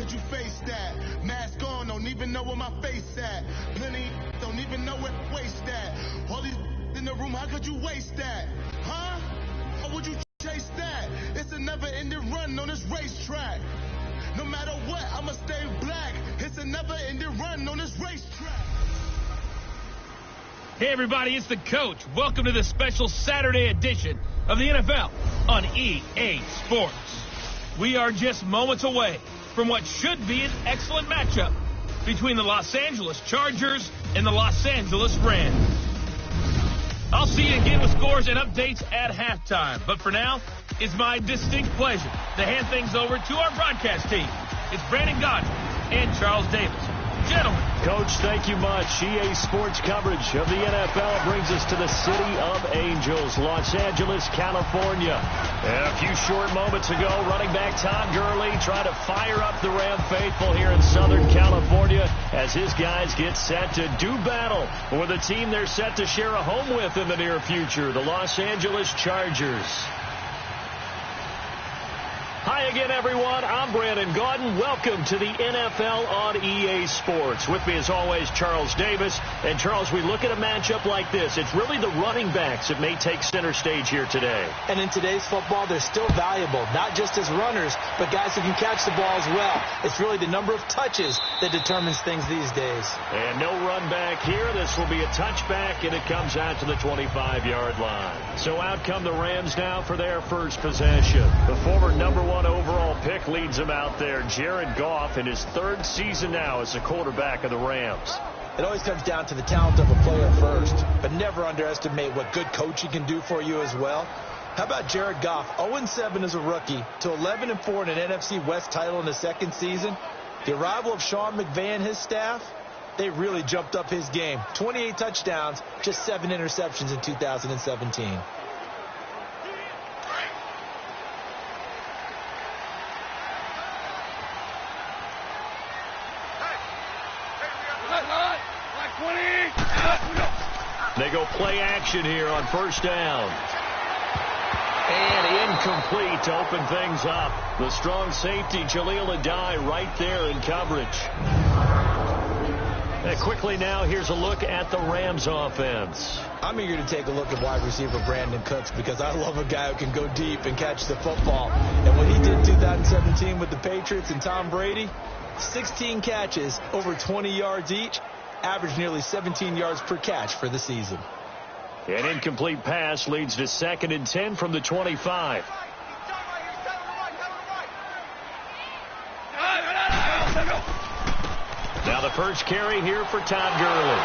could you face that? Mask on, don't even know where my face at. Plenty don't even know where waste at. All these in the room, how could you waste that? Huh? How would you chase that? It's a never-ending run on this racetrack. No matter what, I'ma stay black. It's a never-ending run on this racetrack. Hey everybody, it's the coach. Welcome to the special Saturday edition of the NFL on EA Sports. We are just moments away from what should be an excellent matchup between the Los Angeles Chargers and the Los Angeles Rams. I'll see you again with scores and updates at halftime. But for now, it's my distinct pleasure to hand things over to our broadcast team. It's Brandon Godwin and Charles Davis. Gentlemen. Coach, thank you much. EA Sports coverage of the NFL brings us to the City of Angels, Los Angeles, California. And a few short moments ago, running back Todd Gurley tried to fire up the Ram faithful here in Southern California as his guys get set to do battle for the team they're set to share a home with in the near future, the Los Angeles Chargers. Hi again, everyone. I'm Brandon Gaudin. Welcome to the NFL on EA Sports. With me, as always, Charles Davis. And, Charles, we look at a matchup like this. It's really the running backs that may take center stage here today. And in today's football, they're still valuable, not just as runners, but guys who can catch the ball as well. It's really the number of touches that determines things these days. And no run back here. This will be a touchback, and it comes out to the 25-yard line. So out come the Rams now for their first possession. The former number one overall pick leads them out there. Jared Goff in his third season now as the quarterback of the Rams. It always comes down to the talent of a player first, but never underestimate what good coaching can do for you as well. How about Jared Goff, 0-7 as a rookie to 11-4 in an NFC West title in his second season? The arrival of Sean McVay and his staff, they really jumped up his game. 28 touchdowns, just 7 interceptions in 2017. They go play action here on first down. And incomplete to open things up. The strong safety, Jaleel Adai, right there in coverage. And quickly now, here's a look at the Rams offense. I'm eager to take a look at wide receiver Brandon Cooks because I love a guy who can go deep and catch the football. And what he did in 2017 with the Patriots and Tom Brady, 16 catches, over 20 yards each, averaged nearly 17 yards per catch for the season. An incomplete pass leads to 2nd and 10 from the 25. Now the first carry here for Todd Gurley.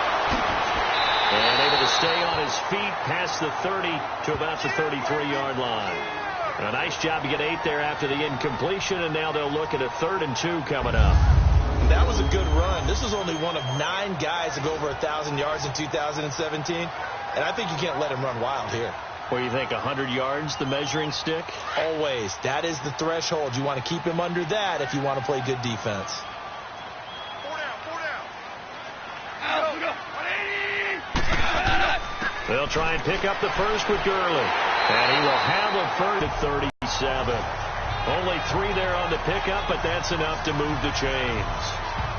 And able to stay on his feet past the 30 to about the 33-yard line. And a nice job to get 8 there after the incompletion, and now they'll look at a 3rd and 2 coming up. That was a good run. This was only one of 9 guys to go over 1,000 yards in 2017. And I think you can't let him run wild here. What do you think, 100 yards, the measuring stick? Always. That is the threshold. You want to keep him under that if you want to play good defense. 4 down. They'll try and pick up the first with Gurley. And he will have a first at 37. Only 3 there on the pickup, but that's enough to move the chains.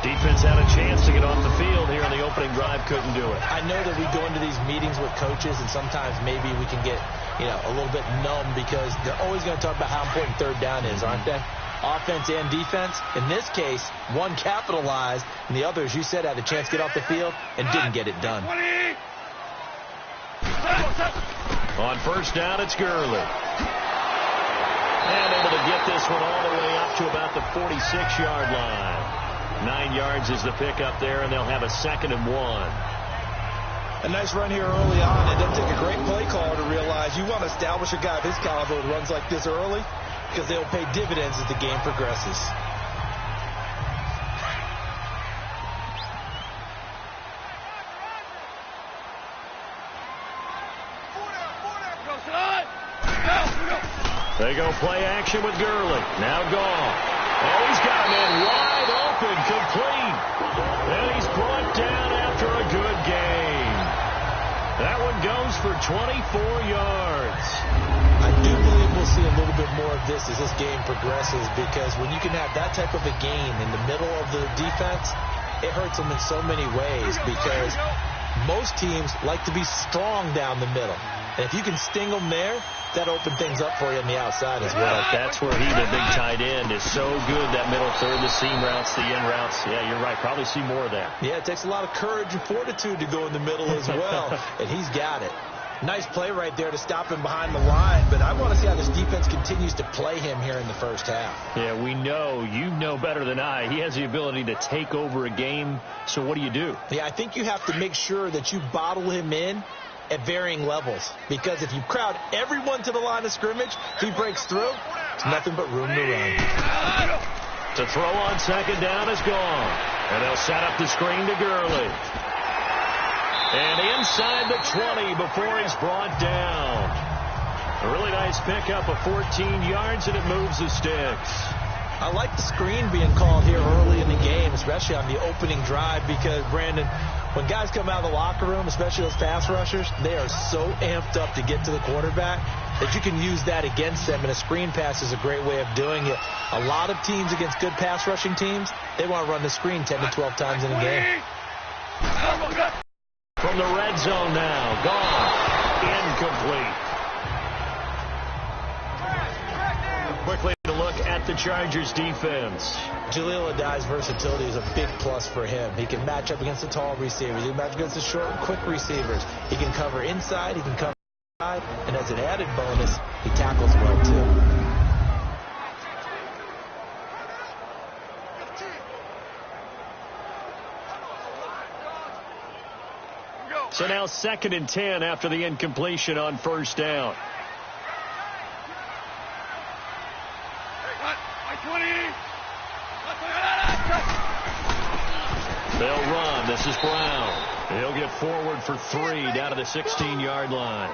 Defense had a chance to get off the field here on the opening drive, couldn't do it. I know that we go into these meetings with coaches, and sometimes maybe we can get, a little bit numb because they're always going to talk about how important 3rd down is, aren't they? Offense and defense. In this case, one capitalized, and the other, as you said, had a chance to get off the field and didn't get it done. On first down, it's Gurley. And able to get this one all the way up to about the 46-yard line. 9 yards is the pickup there, and they'll have a 2nd and 1. A nice run here early on. It doesn't take a great play caller to realize you want to establish a guy of his caliber who runs like this early because they'll pay dividends as the game progresses. They go play action with Gurley. Now Goff. Oh, he's got a man wide open, complete. And he's brought down after a good game. That one goes for 24 yards. I do believe we'll to see a little bit more of this as this game progresses, because when you can have that type of a gain in the middle of the defense, it hurts them in so many ways, because most teams like to be strong down the middle. And if you can sting them there, that opens things up for you on the outside as well. That's where he, the big tight end, is so good, that middle third, the seam routes, the in routes. Yeah, you're right. Probably see more of that. Yeah, it takes a lot of courage and fortitude to go in the middle as well, and he's got it. Nice play right there to stop him behind the line, but I want to see how this defense continues to play him here in the first half. Yeah, we know, you know better than I, he has the ability to take over a game, so what do? Yeah, I think you have to make sure that you bottle him in at varying levels, because if you crowd everyone to the line of scrimmage, if he breaks through, it's nothing but room to run. To throw on second down is gone, and they'll set up the screen to Gurley. And inside the 20 before he's brought down. A really nice pickup of 14 yards, and it moves the sticks. I like the screen being called here early in the game, especially on the opening drive, because, Brandon, when guys come out of the locker room, especially those pass rushers, they are so amped up to get to the quarterback that you can use that against them, and a screen pass is a great way of doing it. A lot of teams against good pass rushing teams, they want to run the screen 10 to 12 times in a game. From the red zone now, gone, incomplete. Quickly to look at the Chargers defense. Jaleel Adai's versatility is a big plus for him. He can match up against the tall receivers. He can match against the short and quick receivers. He can cover inside. He can cover outside. And as an added bonus, he tackles well, too. So now 2nd and 10 after the incompletion on first down. They'll run. This is Brown. He'll get forward for 3 down to the 16-yard line.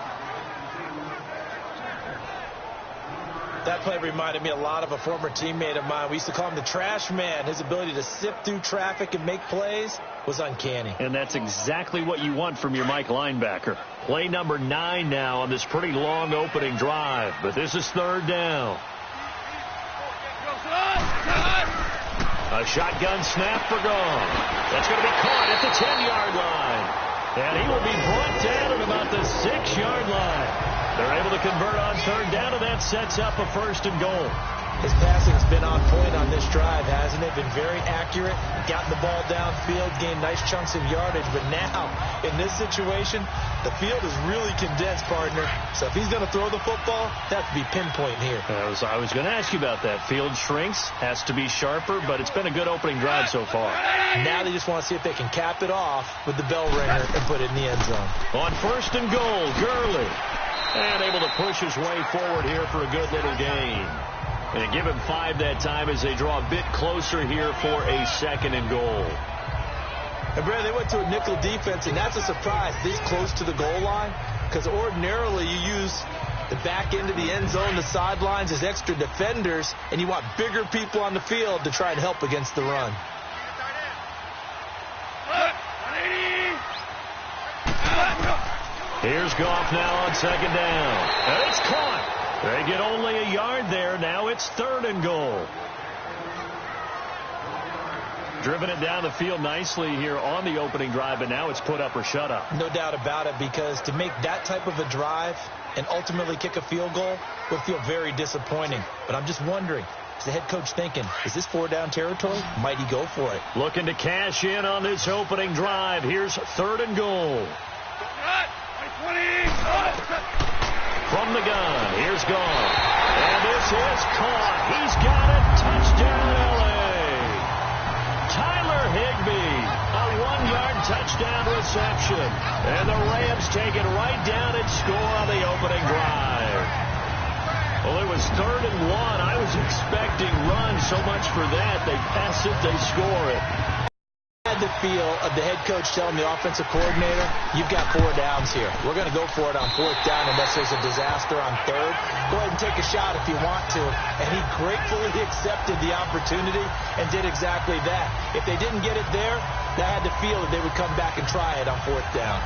That play reminded me a lot of a former teammate of mine. We used to call him the trash man. His ability to sift through traffic and make plays was uncanny. And that's exactly what you want from your Mike linebacker. Play number 9 now on this pretty long opening drive. But this is 3rd down. A shotgun snap for Gone. That's going to be caught at the 10-yard line. And he will be brought down at about the 6-yard line. They're able to convert on 3rd down, and that sets up a 1st and goal. His passing's been on point on this drive, hasn't it? Been very accurate, gotten the ball downfield, gained nice chunks of yardage. But now, in this situation, the field is really condensed, partner. So if he's going to throw the football, that would be pinpoint here. I was going to ask you about that. Field shrinks, has to be sharper, but it's been a good opening drive so far. Now they just want to see if they can cap it off with the bell ringer and put it in the end zone. On 1st and goal, Gurley. And able to push his way forward here for a good little gain. And give him 5 that time as they draw a bit closer here for a 2nd and goal. And, Brad, they went to a nickel defense, and that's a surprise this close to the goal line, because ordinarily you use the back end of the end zone, the sidelines as extra defenders, and you want bigger people on the field to try and help against the run. Here's Goff now on 2nd down. And it's caught. They get only a yard there. Now it's 3rd and goal. Driven it down the field nicely here on the opening drive, but now it's put up or shut up. No doubt about it, because to make that type of a drive and ultimately kick a field goal would feel very disappointing. But I'm just wondering, is the head coach thinking, is this 4-down territory? Might he go for it? Looking to cash in on this opening drive. Here's 3rd and goal. From the gun, here's Gone. And this is caught. He's got it. Touchdown, L.A. Tyler Higbee, a 1-yard touchdown reception. And the Rams take it right down and score on the opening drive. Well, it was 3rd and 1. I was expecting run, so much for that. They pass it, they score it. I had the feel of the head coach telling the offensive coordinator, you've got 4 downs here. We're going to go for it on 4th down unless there's a disaster on 3rd. Go ahead and take a shot if you want to. And he gratefully accepted the opportunity and did exactly that. If they didn't get it there, they had the feel that they would come back and try it on 4th down.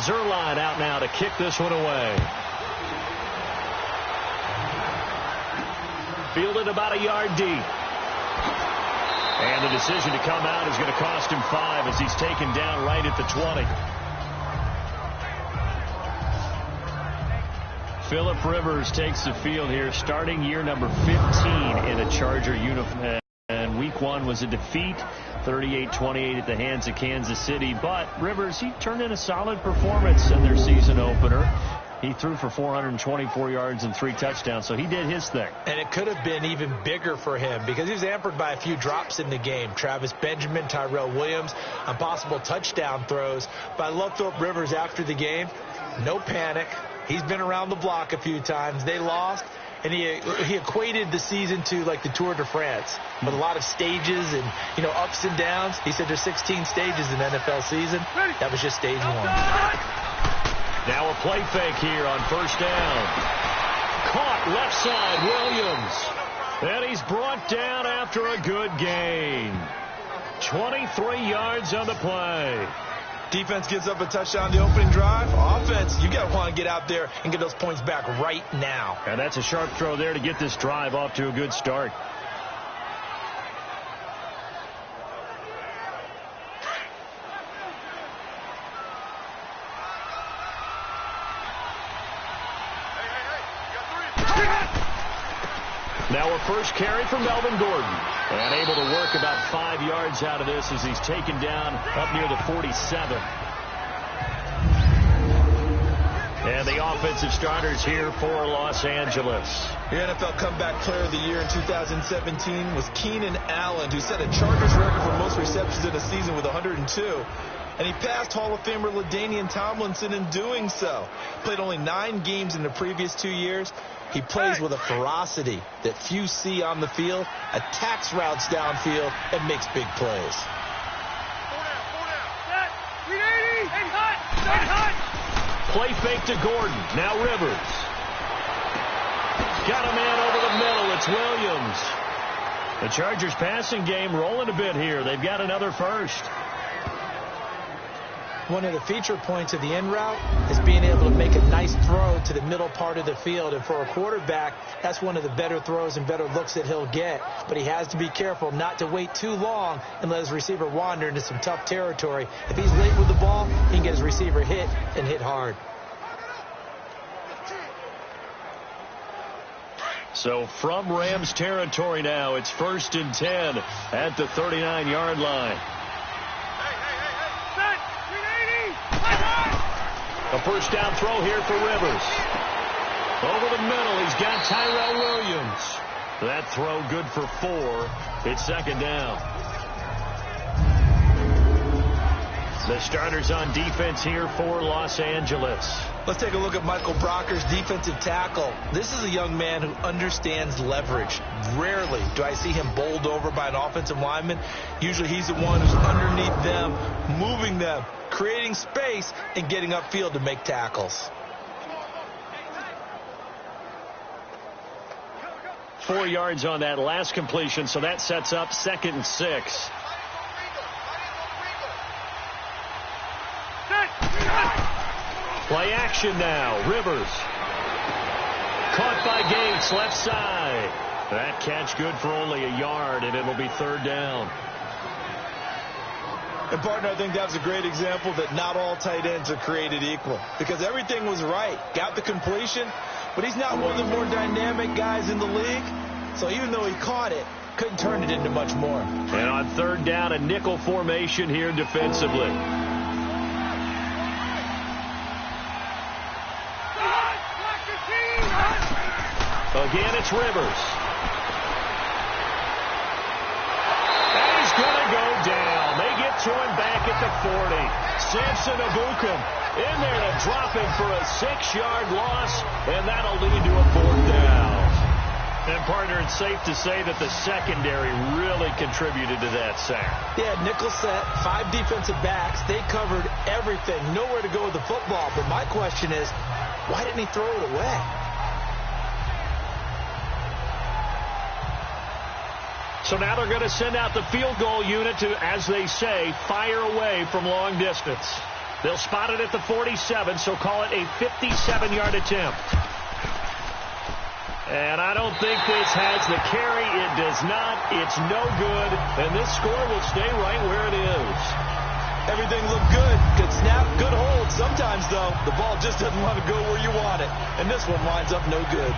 Zerline out now to kick this one away. Fielded about a yard deep. And the decision to come out is going to cost him 5 as he's taken down right at the 20. Phillip Rivers takes the field here, starting year number 15 in a Charger uniform. And week 1 was a defeat, 38-28 at the hands of Kansas City. But Rivers, he turned in a solid performance in their season opener. He threw for 424 yards and 3 touchdowns, so he did his thing. And it could have been even bigger for him because he was hampered by a few drops in the game. Travis Benjamin, Tyrell Williams on possible touchdown throws. But I love Phillip Rivers after the game. No panic. He's been around the block a few times. They lost, and he equated the season to like the Tour de France with a lot of stages and, ups and downs. He said there's 16 stages in the NFL season. That was just stage 1. Now a play fake here on first down. Caught left side, Williams. And he's brought down after a good gain. 23 yards on the play. Defense gives up a touchdown the opening drive. Offense, you got to want to get out there and get those points back right now. And that's a sharp throw there to get this drive off to a good start. Now a first carry for Melvin Gordon. And able to work about 5 yards out of this as he's taken down up near the 47. And the offensive starters here for Los Angeles. The NFL Comeback Player of the Year in 2017 was Keenan Allen, who set a Chargers record for most receptions in a season with 102. And he passed Hall of Famer LaDainian Tomlinson in doing so. Played only 9 games in the previous 2 years. He plays with a ferocity that few see on the field, attacks routes downfield, and makes big plays. Play fake to Gordon. Now Rivers. Got a man over the middle. It's Williams. The Chargers passing game rolling a bit here. They've got another first. One of the feature points of the end route is being able to make a nice throw to the middle part of the field. And for a quarterback, that's one of the better throws and better looks that he'll get. But he has to be careful not to wait too long and let his receiver wander into some tough territory. If he's late with the ball, he can get his receiver hit and hit hard. So from Rams territory now, it's 1st and 10 at the 39-yard line. A first down throw here for Rivers. Over the middle, he's got Tyrell Williams. That throw good for 4. It's 2nd down. The starters on defense here for Los Angeles. Let's take a look at Michael Brocker's defensive tackle. This is a young man who understands leverage. Rarely do I see him bowled over by an offensive lineman. Usually he's the one who's underneath them, moving them, creating space, and getting upfield to make tackles. 4 yards on that last completion, so that sets up 2nd and 6. Play action now. Rivers. Caught by Gates, left side. That catch good for only a yard, and it'll be 3rd down. And, partner, I think that was a great example that not all tight ends are created equal. Because everything was right. Got the completion, but he's not one of the more dynamic guys in the league. So even though he caught it, couldn't turn it into much more. And on 3rd down, a nickel formation here defensively. Again, it's Rivers. And he's going to go down. They get to him back at the 40. Samson Ebukam in there to drop him for a 6-yard loss, and that'll lead to a 4th down. And, partner, it's safe to say that the secondary really contributed to that sack. Yeah, nickel set, 5 defensive backs. They covered everything. Nowhere to go with the football. But my question is, why didn't he throw it away? So now they're going to send out the field goal unit to, as they say, fire away from long distance. They'll spot it at the 47, so call it a 57-yard attempt. And I don't think this has the carry. It does not. It's no good. And this score will stay right where it is. Everything looked good. Good snap, good hold. Sometimes, though, the ball just doesn't want to go where you want it. And this one winds up no good.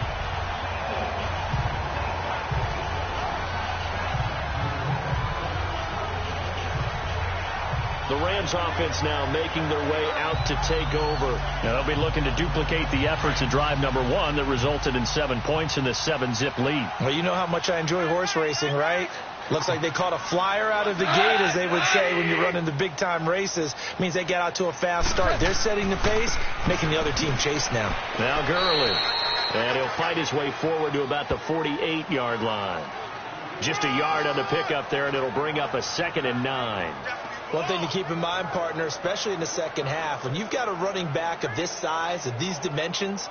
The Rams offense now making their way out to take over. Now they'll be looking to duplicate the efforts of drive number 1 that resulted in 7 points in the 7-zip lead. Well, you know how much I enjoy horse racing, right? Looks like they caught a flyer out of the gate, as they would say when you run into big-time races. Means they get out to a fast start. They're setting the pace, making the other team chase now. Now Gurley. And he'll fight his way forward to about the 48-yard line. Just a yard on the pickup there, and it'll bring up a 2nd and 9. One thing to keep in mind, partner, especially in the second half, when you've got a running back of this size, of these dimensions,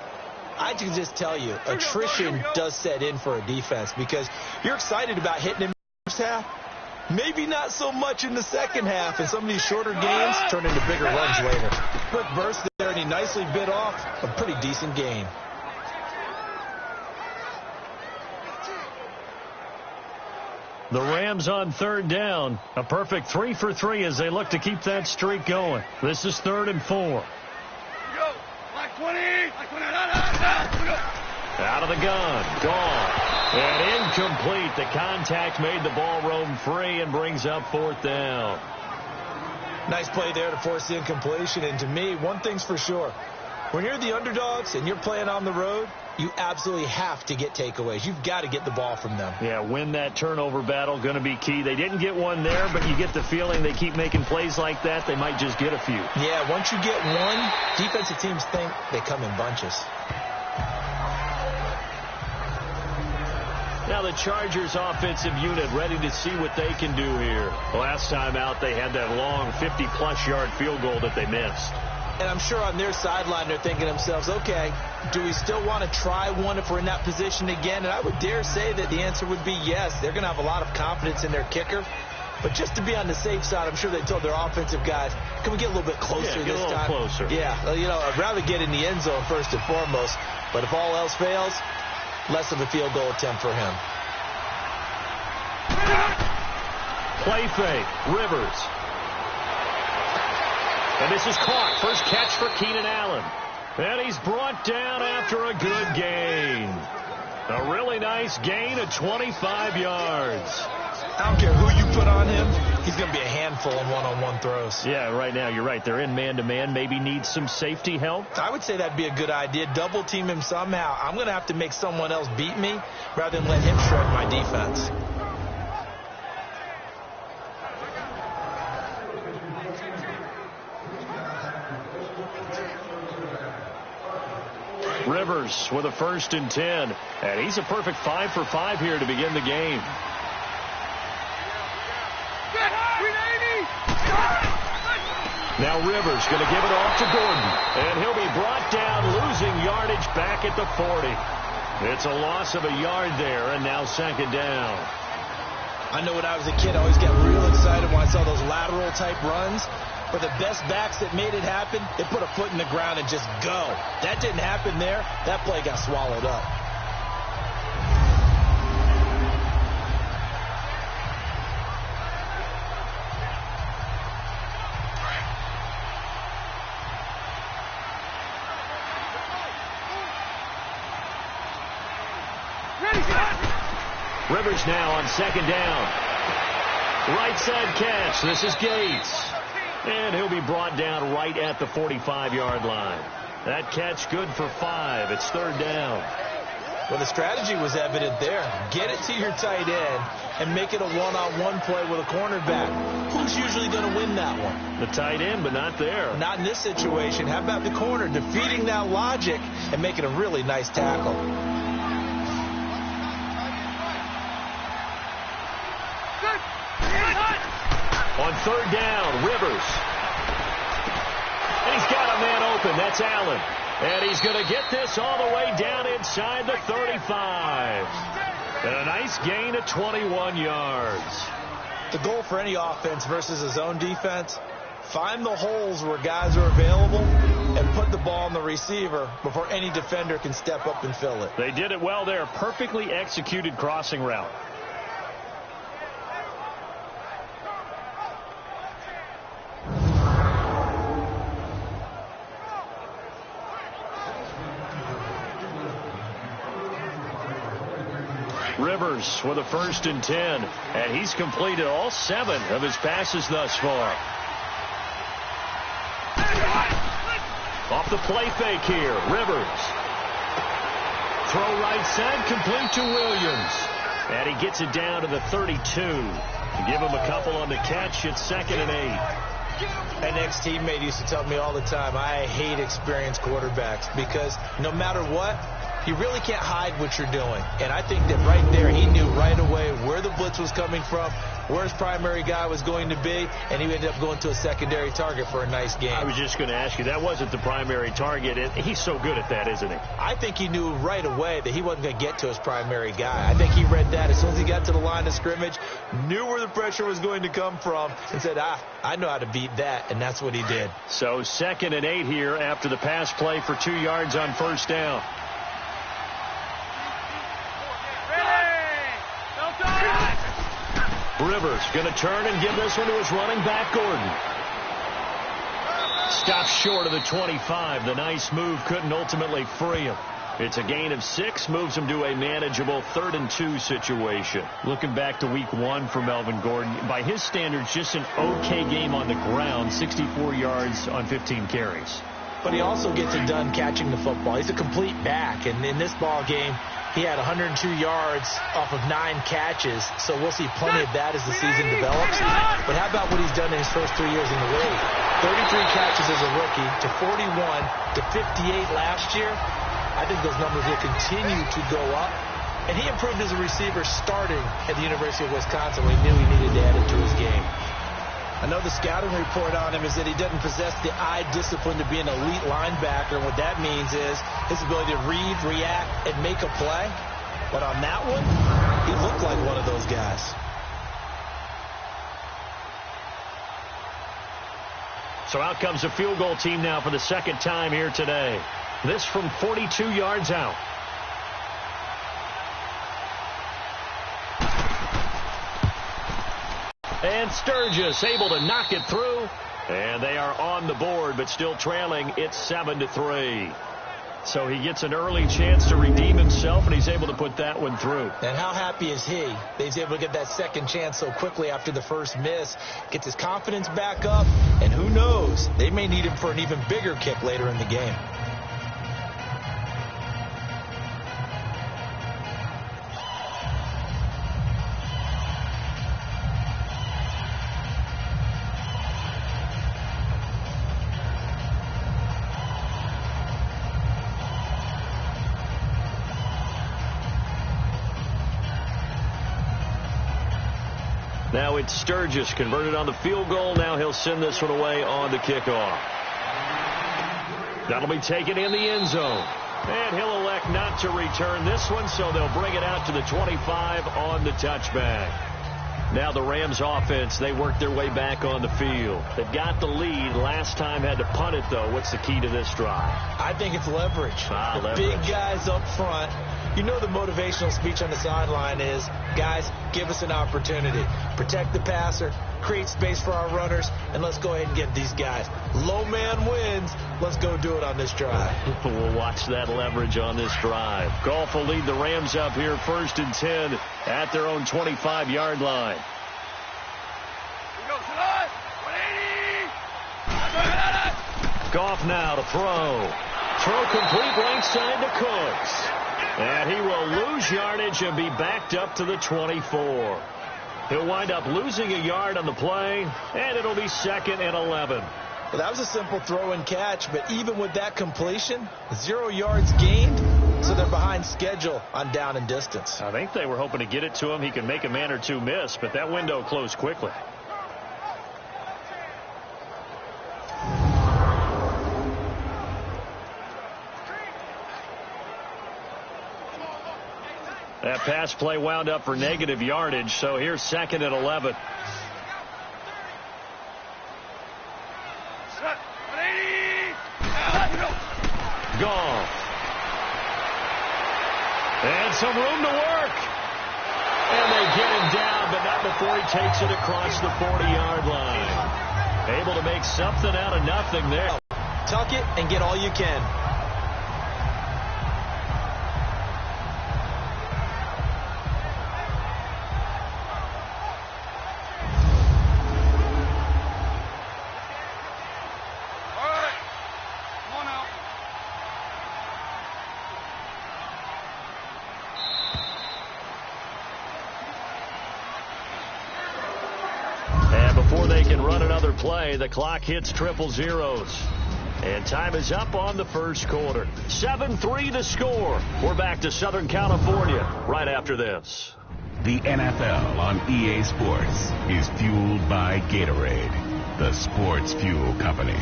I can just tell you, attrition does set in for a defense because you're excited about hitting him in the first half. Maybe not so much in the second half, and some of these shorter games turn into bigger runs later. Quick burst there, and he nicely bit off a pretty decent gain. The Rams on 3rd down. A perfect 3 for 3 as they look to keep that streak going. This is 3rd and 4. Out of the gun. Gone. And incomplete. The contact made the ball roam free and brings up 4th down. Nice play there to force the incompletion. And to me, one thing's for sure. When you're the underdogs and you're playing on the road, you absolutely have to get takeaways. You've got to get the ball from them. Yeah, win that turnover battle, going to be key. They didn't get one there, but you get the feeling they keep making plays like that, they might just get a few. Yeah, once you get one, defensive teams think they come in bunches. Now the Chargers offensive unit ready to see what they can do here. Last time out, they had that long 50-plus yard field goal that they missed. And I'm sure on their sideline they're thinking to themselves, okay, do we still want to try one if we're in that position again? And I would dare say that the answer would be yes. They're going to have a lot of confidence in their kicker. But just to be on the safe side, I'm sure they told their offensive guys, can we get a little bit closer this time? Closer. Yeah, you know, I'd rather get in the end zone first and foremost. But if all else fails, less of a field goal attempt for him. Play fake. Rivers. And this is caught. First catch for Keenan Allen. And he's brought down after a good gain. A really nice gain of 25 yards. I don't care who you put on him. He's going to be a handful in one-on-one throws. Yeah, right now you're right. They're in man-to-man. Maybe need some safety help. I would say that'd be a good idea. Double team him somehow. I'm going to have to make someone else beat me rather than let him shred my defense. Rivers with a 1st and 10. And he's a perfect 5 for 5 here to begin the game. Now Rivers going to give it off to Gordon. And he'll be brought down, losing yardage back at the 40. It's a loss of a yard there, and now 2nd down. I know when I was a kid, I always got real excited when I saw those lateral-type runs. But the best backs that made it happen, they put a foot in the ground and just go. That didn't happen there. That play got swallowed up. Rivers now on 2nd down. Right side catch. This is Gates. And he'll be brought down right at the 45-yard line. That catch good for 5. It's 3rd down. Well, the strategy was evident there. Get it to your tight end and make it a one-on-one play with a cornerback. Who's usually going to win that one? The tight end, but not there. Not in this situation. How about the corner defeating that logic and making a really nice tackle? On 3rd down, Rivers. And he's got a man open. That's Allen. And he's going to get this all the way down inside the 35. And a nice gain of 21 yards. The goal for any offense versus his own defense, Find the holes where guys are available and put the ball on the receiver before any defender can step up and fill it. They did it well there. Perfectly executed crossing route. Rivers with a 1st and 10, and he's completed all 7 of his passes thus far. Off the play fake here, Rivers. Throw right side, complete to Williams. And he gets it down to the 32. Give him a couple on the catch. It's 2nd and 8. An ex-teammate used to tell me all the time, I hate experienced quarterbacks because no matter what, you really can't hide what you're doing. And I think that right there, he knew right away where the blitz was coming from, where his primary guy was going to be, and he ended up going to a secondary target for a nice game. I was just going to ask you, that wasn't the primary target, and he's so good at that, isn't he? I think he knew right away that he wasn't going to get to his primary guy. I think he read that as soon as he got to the line of scrimmage, knew where the pressure was going to come from, and said, I know how to beat that, and that's what he did. So 2nd and 8 here after the pass play for 2 yards on 1st down. Rivers going to turn and give this one to his running back, Gordon. Stops short of the 25. The nice move couldn't ultimately free him. It's a gain of 6, moves him to a manageable 3rd and 2 situation. Looking back to week 1 for Melvin Gordon, by his standards, just an okay game on the ground, 64 yards on 15 carries. But he also gets it done catching the football. He's a complete back, and in this ball game, he had 102 yards off of 9 catches, so we'll see plenty of that as the season develops. But how about what he's done in his first 3 years in the league? 33 catches as a rookie to 41 to 58 last year. I think those numbers will continue to go up. And he improved as a receiver starting at the University of Wisconsin when he knew he needed to add it to his game. I know the scouting report on him is that he doesn't possess the eye discipline to be an elite linebacker. And what that means is his ability to read, react, and make a play. But on that one, he looked like one of those guys. So out comes the field goal team now for the 2nd time here today. This from 42 yards out. And Sturgis able to knock it through. And they are on the board, but still trailing. It's 7-3. So he gets an early chance to redeem himself, and he's able to put that one through. And how happy is he that he's able to get that second chance so quickly after the first miss, gets his confidence back up, and who knows, they may need him for an even bigger kick later in the game. Now it's Sturgis converted on the field goal. Now he'll send this one away on the kickoff. That'll be taken in the end zone. And he'll elect not to return this one, so they'll bring it out to the 25 on the touchback. Now the Rams offense, they work their way back on the field. They've got the lead. Last time had to punt it, though. What's the key to this drive? I think it's leverage. The big guys up front. You know the motivational speech on the sideline is, guys, give us an opportunity. Protect the passer, create space for our runners, and let's go ahead and get these guys. Low man wins. Let's go do it on this drive. We'll watch that leverage on this drive. Goff will lead the Rams up here 1st and 10 at their own 25-yard line. Goff now to throw. Throw complete right side to Cooks. And he will lose yardage and be backed up to the 24. He'll wind up losing a yard on the play, and it'll be 2nd and 11. Well, that was a simple throw and catch, but even with that completion, 0 yards gained, so they're behind schedule on down and distance. I think they were hoping to get it to him. He could make a man or two miss, but that window closed quickly. That pass play wound up for negative yardage, so here's 2nd and 11. Goff. And some room to work. And they get him down, but not before he takes it across the 40-yard line. Able to make something out of nothing there. Tuck it and get all you can. Before they can run another play, the clock hits triple zeros. And time is up on the first quarter. 7-3 the score. We're back to Southern California right after this. The NFL on EA Sports is fueled by Gatorade, the sports fuel company.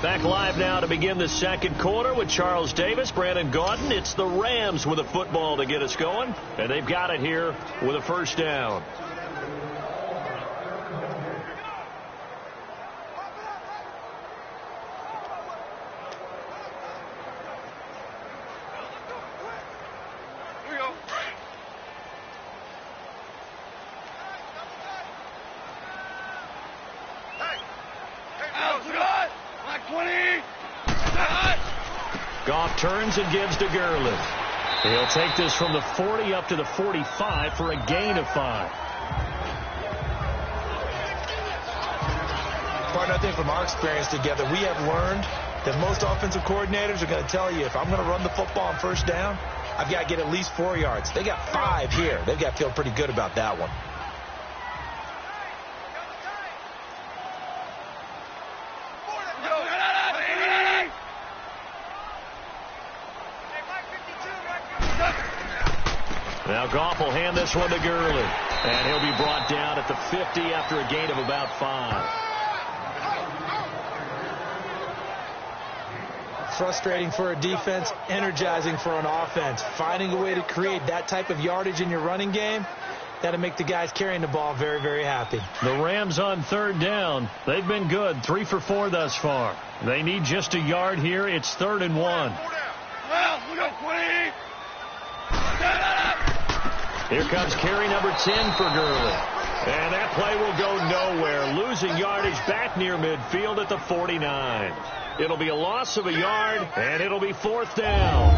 Back live now to begin the second quarter with Charles Davis, Brandon Gaudin. It's the Rams with a football to get us going, and they've got it here with a first down. Goff turns and gives to Gurley. He'll take this from the 40 up to the 45 for a gain of 5. Partner, I think from our experience together, we have learned that most offensive coordinators are going to tell you, if I'm going to run the football on first down, I've got to get at least 4 yards. They got 5 here. They've got to feel pretty good about that one. Now Goff will hand this one to Gurley. And he'll be brought down at the 50 after a gain of about 5. Frustrating for a defense, energizing for an offense. Finding a way to create that type of yardage in your running game, that'll make the guys carrying the ball very, very happy. The Rams on third down. They've been good, 3 for 4 thus far. They need just a yard here. It's 3rd and 1. Here comes carry number 10 for Gurley. And that play will go nowhere. Losing yardage back near midfield at the 49. It'll be a loss of a yard, and it'll be 4th down.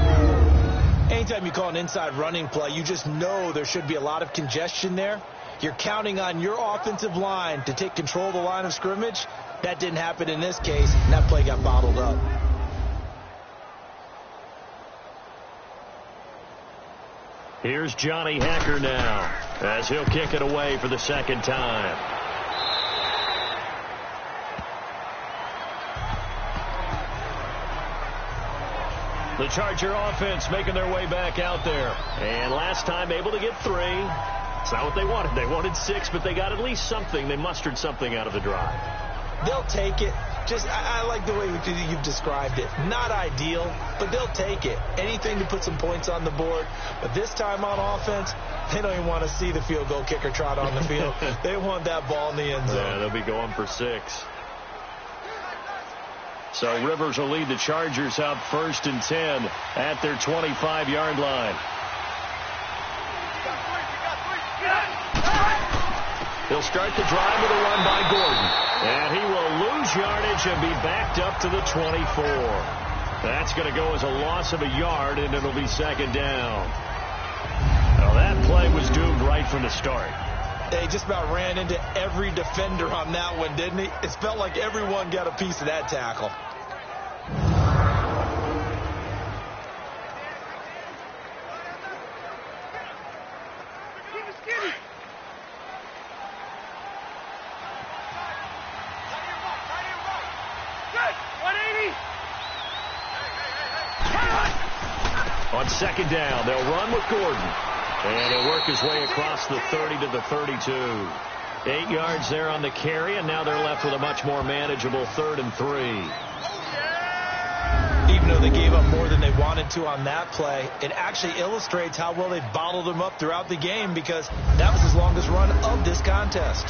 Anytime you call an inside running play, you just know there should be a lot of congestion there. You're counting on your offensive line to take control of the line of scrimmage. That didn't happen in this case, and that play got bottled up. Here's Johnny Hacker now, as he'll kick it away for the second time. The Charger offense making their way back out there. And last time able to get 3. It's not what they wanted. They wanted 6, but they got at least something. They mustered something out of the drive. They'll take it. I like the way you've described it. Not ideal, but they'll take it. Anything to put some points on the board. But this time on offense, they don't even want to see the field goal kicker trot on the field. They want that ball in the end zone. Yeah, they'll be going for 6. So Rivers will lead the Chargers out 1st and 10 at their 25-yard line. He'll start the drive with a run by Gordon. And he will lose yardage and be backed up to the 24. That's going to go as a loss of a yard, and it'll be 2nd down. Now that play was doomed right from the start. They just about ran into every defender on that one, didn't he? It felt like everyone got a piece of that tackle. On 2nd down, they'll run with Gordon. And he'll work his way across the 30 to the 32. 8 yards there on the carry, and now they're left with a much more manageable 3rd and 3. Even though they gave up more than they wanted to on that play, it actually illustrates how well they bottled them up throughout the game, because that was his longest run of this contest.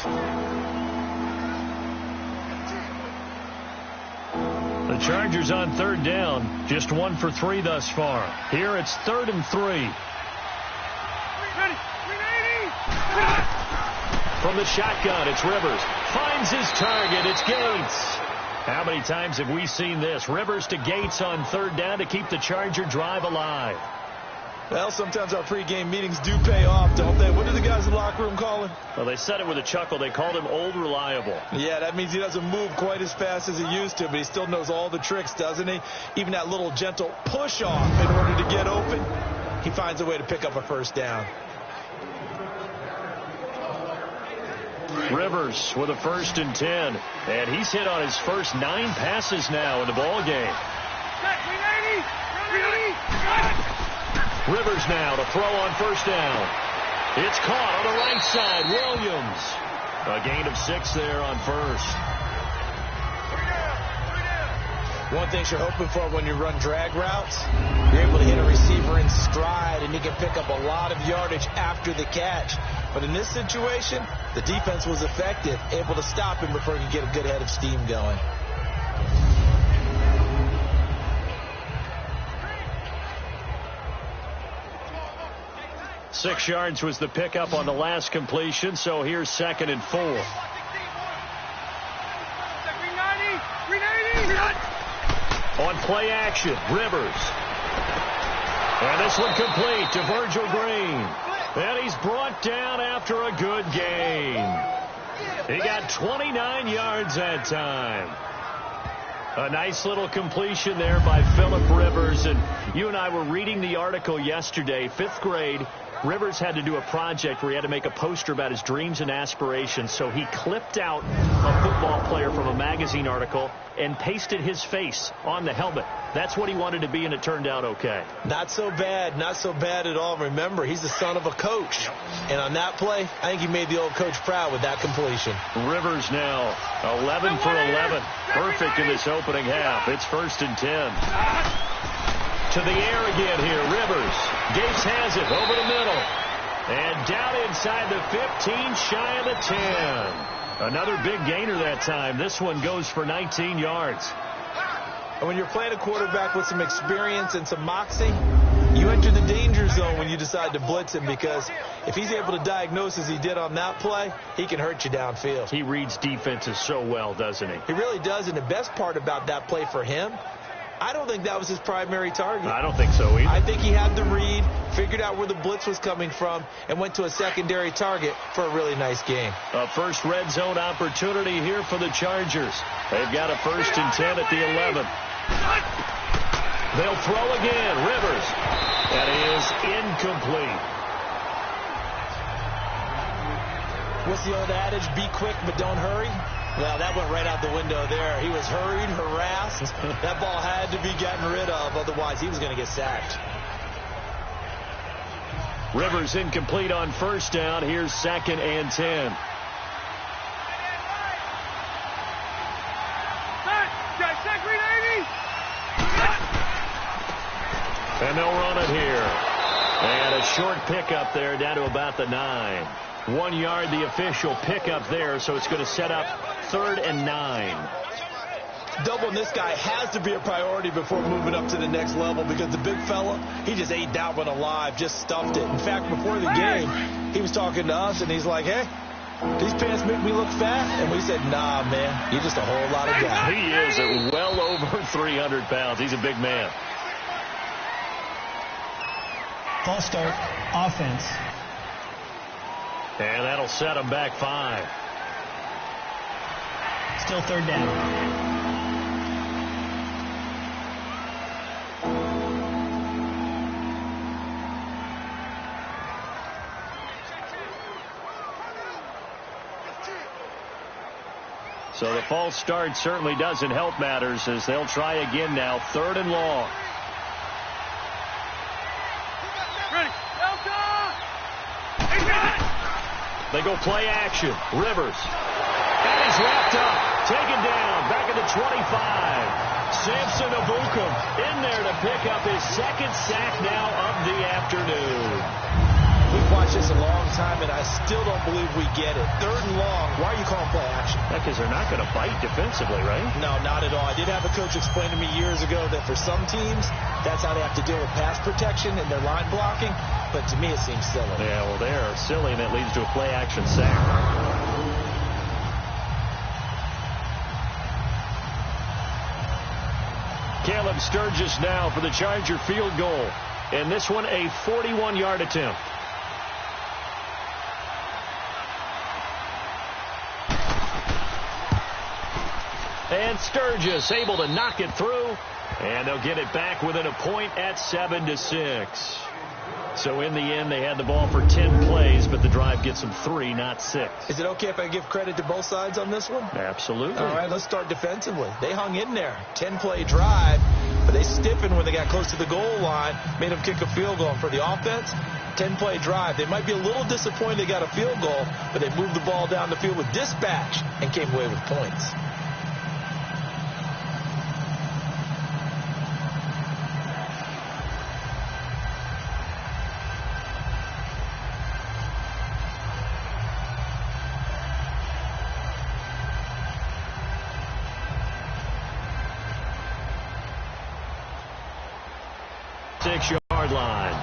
The The Chargers on third down, just 1 for 3 thus far. Here it's 3rd and 3. From the shotgun, it's Rivers. Finds his target. It's Gates. How many times have we seen this? Rivers to Gates on third down to keep the Charger drive alive. Well, sometimes our pregame meetings do pay off, don't they? What do the guys in the locker room call him? Well, they said it with a chuckle. They called him Old Reliable. Yeah, that means he doesn't move quite as fast as he used to, but he still knows all the tricks, doesn't he? Even that little gentle push-off in order to get open, he finds a way to pick up a first down. Rivers with a 1st and 10. And he's hit on his first 9 passes now in the ball game. Rivers now to throw on first down. It's caught on the right side. Williams. A gain of 6 there on first. One thing you're hoping for when you run drag routes, you're able to hit a receiver in stride, and you can pick up a lot of yardage after the catch. But in this situation, the defense was effective, able to stop him before he could get a good head of steam going. Six yards was the pickup on the last completion, so here's 2nd and 4. On play action, Rivers. And this one complete to Virgil Green. And he's brought down after a good gain. He got 29 yards that time. A nice little completion there by Phillip Rivers. And you and I were reading the article yesterday, 5th grade. Rivers had to do a project where he had to make a poster about his dreams and aspirations, so he clipped out a football player from a magazine article and pasted his face on the helmet. That's what he wanted to be, and it turned out okay. Not so bad. Not so bad at all. Remember, he's the son of a coach. And on that play, I think he made the old coach proud with that completion. Rivers now 11 for 11. Perfect in this opening half. It's 1st and 10. To the air again here, Rivers. Gates has it over the middle. And down inside the 15, shy of the 10. Another big gainer that time. This one goes for 19 yards. And when you're playing a quarterback with some experience and some moxie, you enter the danger zone when you decide to blitz him, because if he's able to diagnose as he did on that play, he can hurt you downfield. He reads defenses so well, doesn't he? He really does, and the best part about that play for him, I don't think that was his primary target. I don't think so either. I think he had the read, figured out where the blitz was coming from, and went to a secondary target for a really nice game. A first red zone opportunity here for the Chargers. They've got a 1st and 10 at the 11. They'll throw again. Rivers. That is incomplete. What's the old adage? Be quick, but don't hurry. Well, that went right out the window there. He was hurried, harassed. That ball had to be gotten rid of, otherwise he was going to get sacked. Rivers incomplete on first down. Here's 2nd and 10. And they'll run it here. And a short pickup there down to about the 9. 1 yard, the official pickup there, so it's going to set up 3rd and 9. Doubling this guy has to be a priority before moving up to the next level, because the big fella, he just ate that one alive, just stuffed it. In fact, before the game, he was talking to us, and he's like, hey, these pants make me look fat. And we said, nah, man, you're just a whole lot of guy. He is at well over 300 pounds. He's a big man. False start, offense. And that'll set him back 5. Still 3rd down. So the false start certainly doesn't help matters, as they'll try again now. 3rd and long. They go play action. Rivers. And he's wrapped up. Taken down. Back at the 25. Samson Abukum in there to pick up his 2nd sack now of the afternoon. We've watched this a long time, and I still don't believe we get it. 3rd and long. Why are you calling play action? Because they're not going to bite defensively, right? No, not at all. I did have a coach explain to me years ago that for some teams, that's how they have to deal with pass protection and their line blocking. But to me, it seems silly. Yeah, well, they're silly, and that leads to a play action sack. Caleb Sturgis now for the Charger field goal. And this one a 41-yard attempt. And Sturgis able to knock it through. And they'll get it back within a point at 7-6. So in the end, they had the ball for 10 plays, but the drive gets them 3, not 6. Is it okay if I give credit to both sides on this one? Absolutely. All right, let's start defensively. They hung in there. 10-play drive, but they stiffened when they got close to the goal line, made them kick a field goal. And for the offense, 10-play drive. They might be a little disappointed they got a field goal, but they moved the ball down the field with dispatch and came away with points. Six-yard line.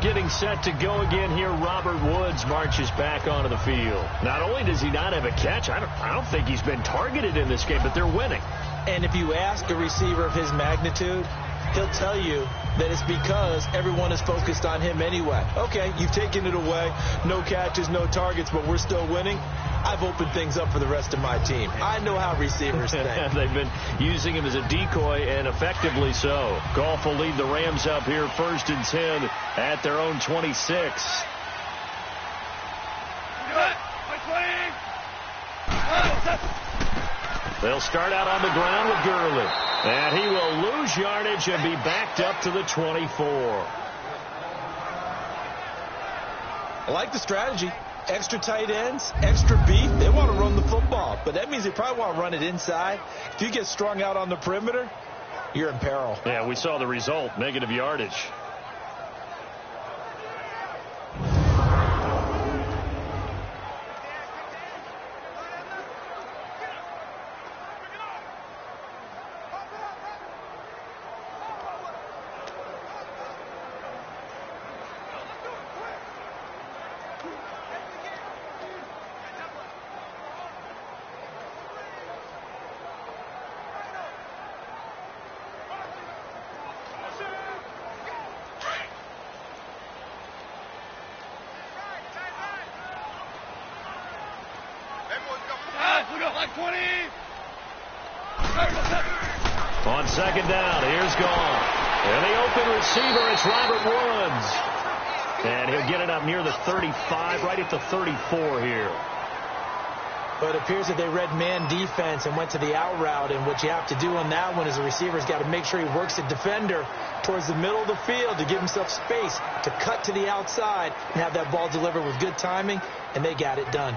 Getting set to go again here, Robert Woods marches back onto the field. Not only does he not have a catch, I don't think he's been targeted in this game, but they're winning. And if you ask a receiver of his magnitude, he'll tell you that it's because everyone is focused on him anyway. Okay, you've taken it away. No catches, no targets, but we're still winning. I've opened things up for the rest of my team. I know how receivers think. They've been using him as a decoy, and effectively so. Goff will lead the Rams up here 1st and 10 at their own 26. They'll start out on the ground with Gurley. And he will lose yardage and be backed up to the 24. I like the strategy. Extra tight ends, extra beef. They want to run the football, but that means they probably want to run it inside. If you get strung out on the perimeter, you're in peril. Yeah, we saw the result, negative yardage. On 2nd down, here's Goff. And the open receiver, it's Robert Woods. And he'll get it up near the 35, right at the 34 here. But it appears that they read man defense and went to the out route. And what you have to do on that one is the receiver's got to make sure he works the defender towards the middle of the field to give himself space to cut to the outside and have that ball delivered with good timing, and they got it done.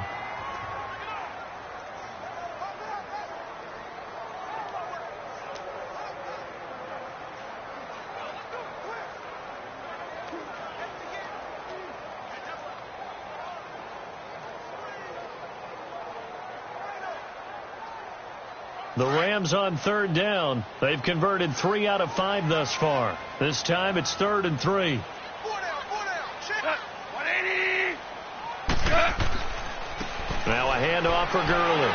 The Rams on 3rd down. They've converted 3 out of 5 thus far. This time it's 3rd and 3. Now a handoff for Gurley.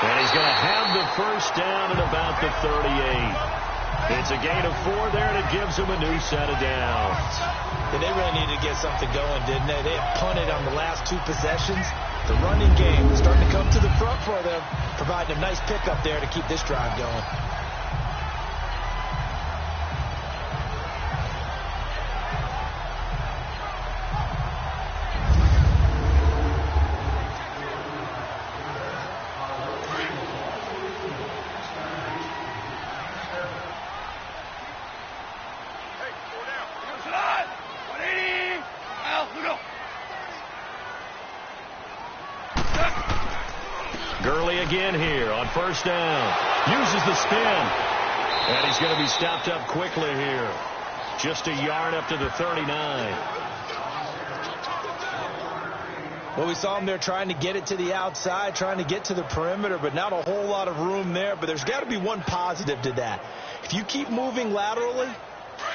And he's going to have the 1st down at about the 38. It's a gain of 4 there, and it gives him a new set of downs. And they really needed to get something going, didn't they? They have punted on the last 2 possessions. The running game is starting to come to the front for them, providing a nice pickup there to keep this drive going. Gurley again here on 1st down. Uses the spin. And he's going to be stopped up quickly here. Just a yard up to the 39. Well, we saw him there trying to get it to the outside, trying to get to the perimeter, but not a whole lot of room there. But there's got to be one positive to that. If you keep moving laterally,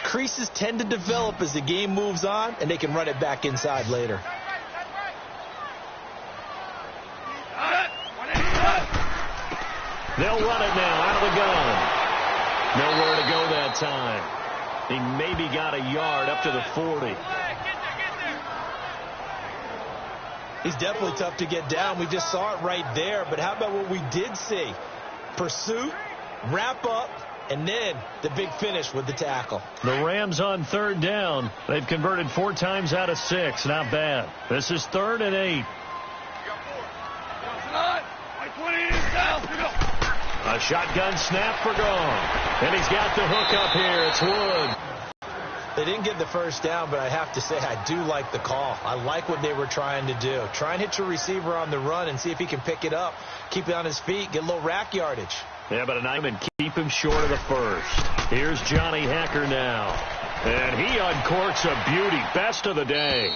creases tend to develop as the game moves on, and they can run it back inside later. They'll run it now out of the gun. Nowhere to go that time. He maybe got a yard up to the 40. He's definitely tough to get down. We just saw it right there. But how about what we did see? Pursuit, wrap up, and then the big finish with the tackle. The Rams on third down. They've converted 4 times out of 6. Not bad. This is 3rd and 8. A shotgun snap for Gone. And he's got the hook up here. It's Wood. They didn't get the first down, but I have to say I do like the call. I like what they were trying to do. Try and hit your receiver on the run and see if he can pick it up, keep it on his feet, get a little rack yardage. Yeah, but and keep him short of the first. Here's Johnny Hacker now. And he uncorks a beauty. Best of the day.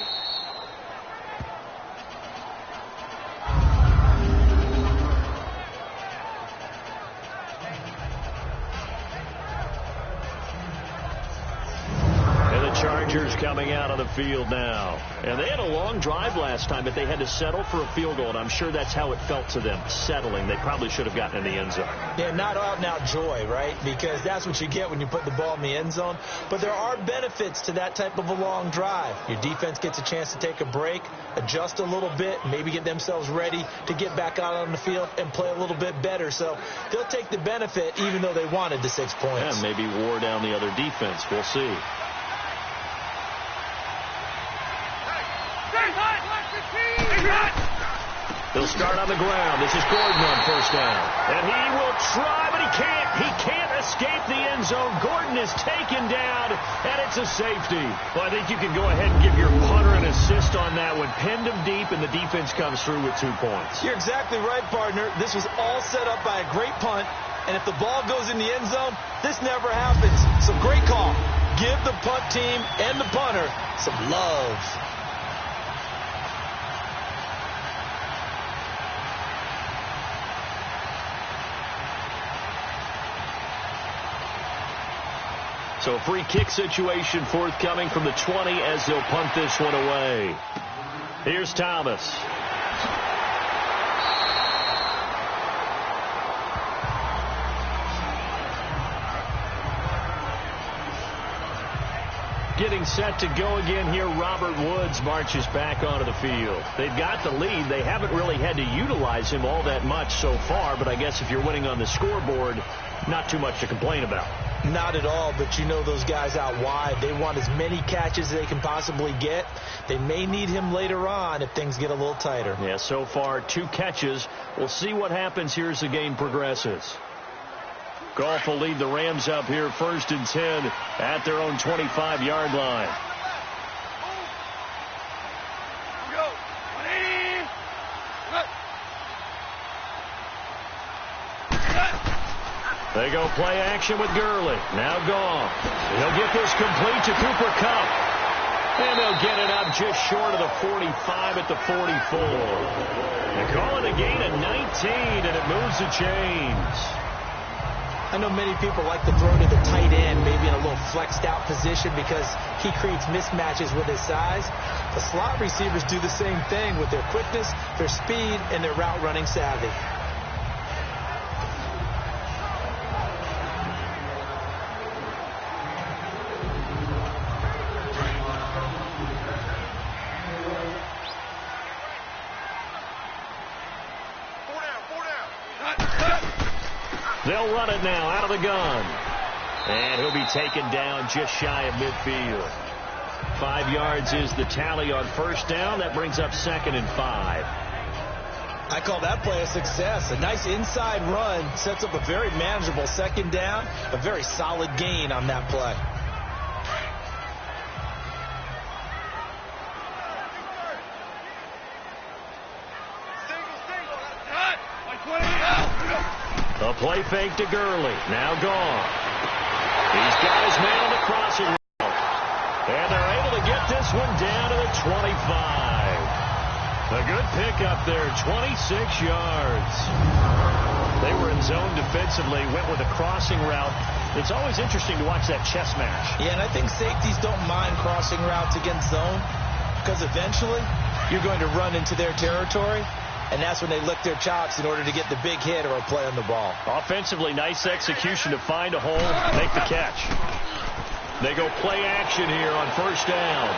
Chargers coming out of the field now. And they had a long drive last time, but they had to settle for a field goal, and I'm sure that's how it felt to them, settling. They probably should have gotten in the end zone. Yeah, not out-and-out joy, right? Because that's what you get when you put the ball in the end zone. But there are benefits to that type of a long drive. Your defense gets a chance to take a break, adjust a little bit, maybe get themselves ready to get back out on the field and play a little bit better. So they'll take the benefit even though they wanted the 6 points. Yeah, maybe wore down the other defense. We'll see. He'll start on the ground. This is Gordon on first down. And he will try, but he can't. He can't escape the end zone. Gordon is taken down, and it's a safety. Well, I think you can go ahead and give your punter an assist on that one. Pinned him deep, and the defense comes through with 2 points. You're exactly right, partner. This was all set up by a great punt, and if the ball goes in the end zone, this never happens. So great call. Give the punt team and the punter some love. So a free kick situation forthcoming from the 20 as they'll punt this one away. Here's Thomas. Getting set to go again here, Robert Woods marches back onto the field. They've got the lead. They haven't really had to utilize him all that much so far, but I guess if you're winning on the scoreboard, not too much to complain about. Not at all, but you know those guys out wide, they want as many catches as they can possibly get. They may need him later on if things get a little tighter. Yeah, so far 2 catches. We'll see what happens here as the game progresses. Goff will lead the Rams up here 1st and 10 at their own 25-yard line. They go play action with Gurley. Now Goff. He'll get this complete to Cooper Kupp. And they'll get it up just short of the 45 at the 44. They call it a gain of 19, and it moves the chains. I know many people like to throw to the tight end, maybe in a little flexed out position because he creates mismatches with his size. The slot receivers do the same thing with their quickness, their speed, and their route running savvy. They'll run it now out of the gun. And he'll be taken down just shy of midfield. 5 yards is the tally on first down. That brings up 2nd and 5. I call that play a success. A nice inside run sets up a very manageable 2nd down. A very solid gain on that play. A play fake to Gurley. Now gone. He's got his man on the crossing route. And they're able to get this one down to the 25. A good pickup there, 26 yards. They were in zone defensively, went with a crossing route. It's always interesting to watch that chess match. Yeah, and I think safeties don't mind crossing routes against zone because eventually you're going to run into their territory, and that's when they lick their chops in order to get the big hit or a play on the ball. Offensively, nice execution to find a hole, make the catch. They go play action here on first down.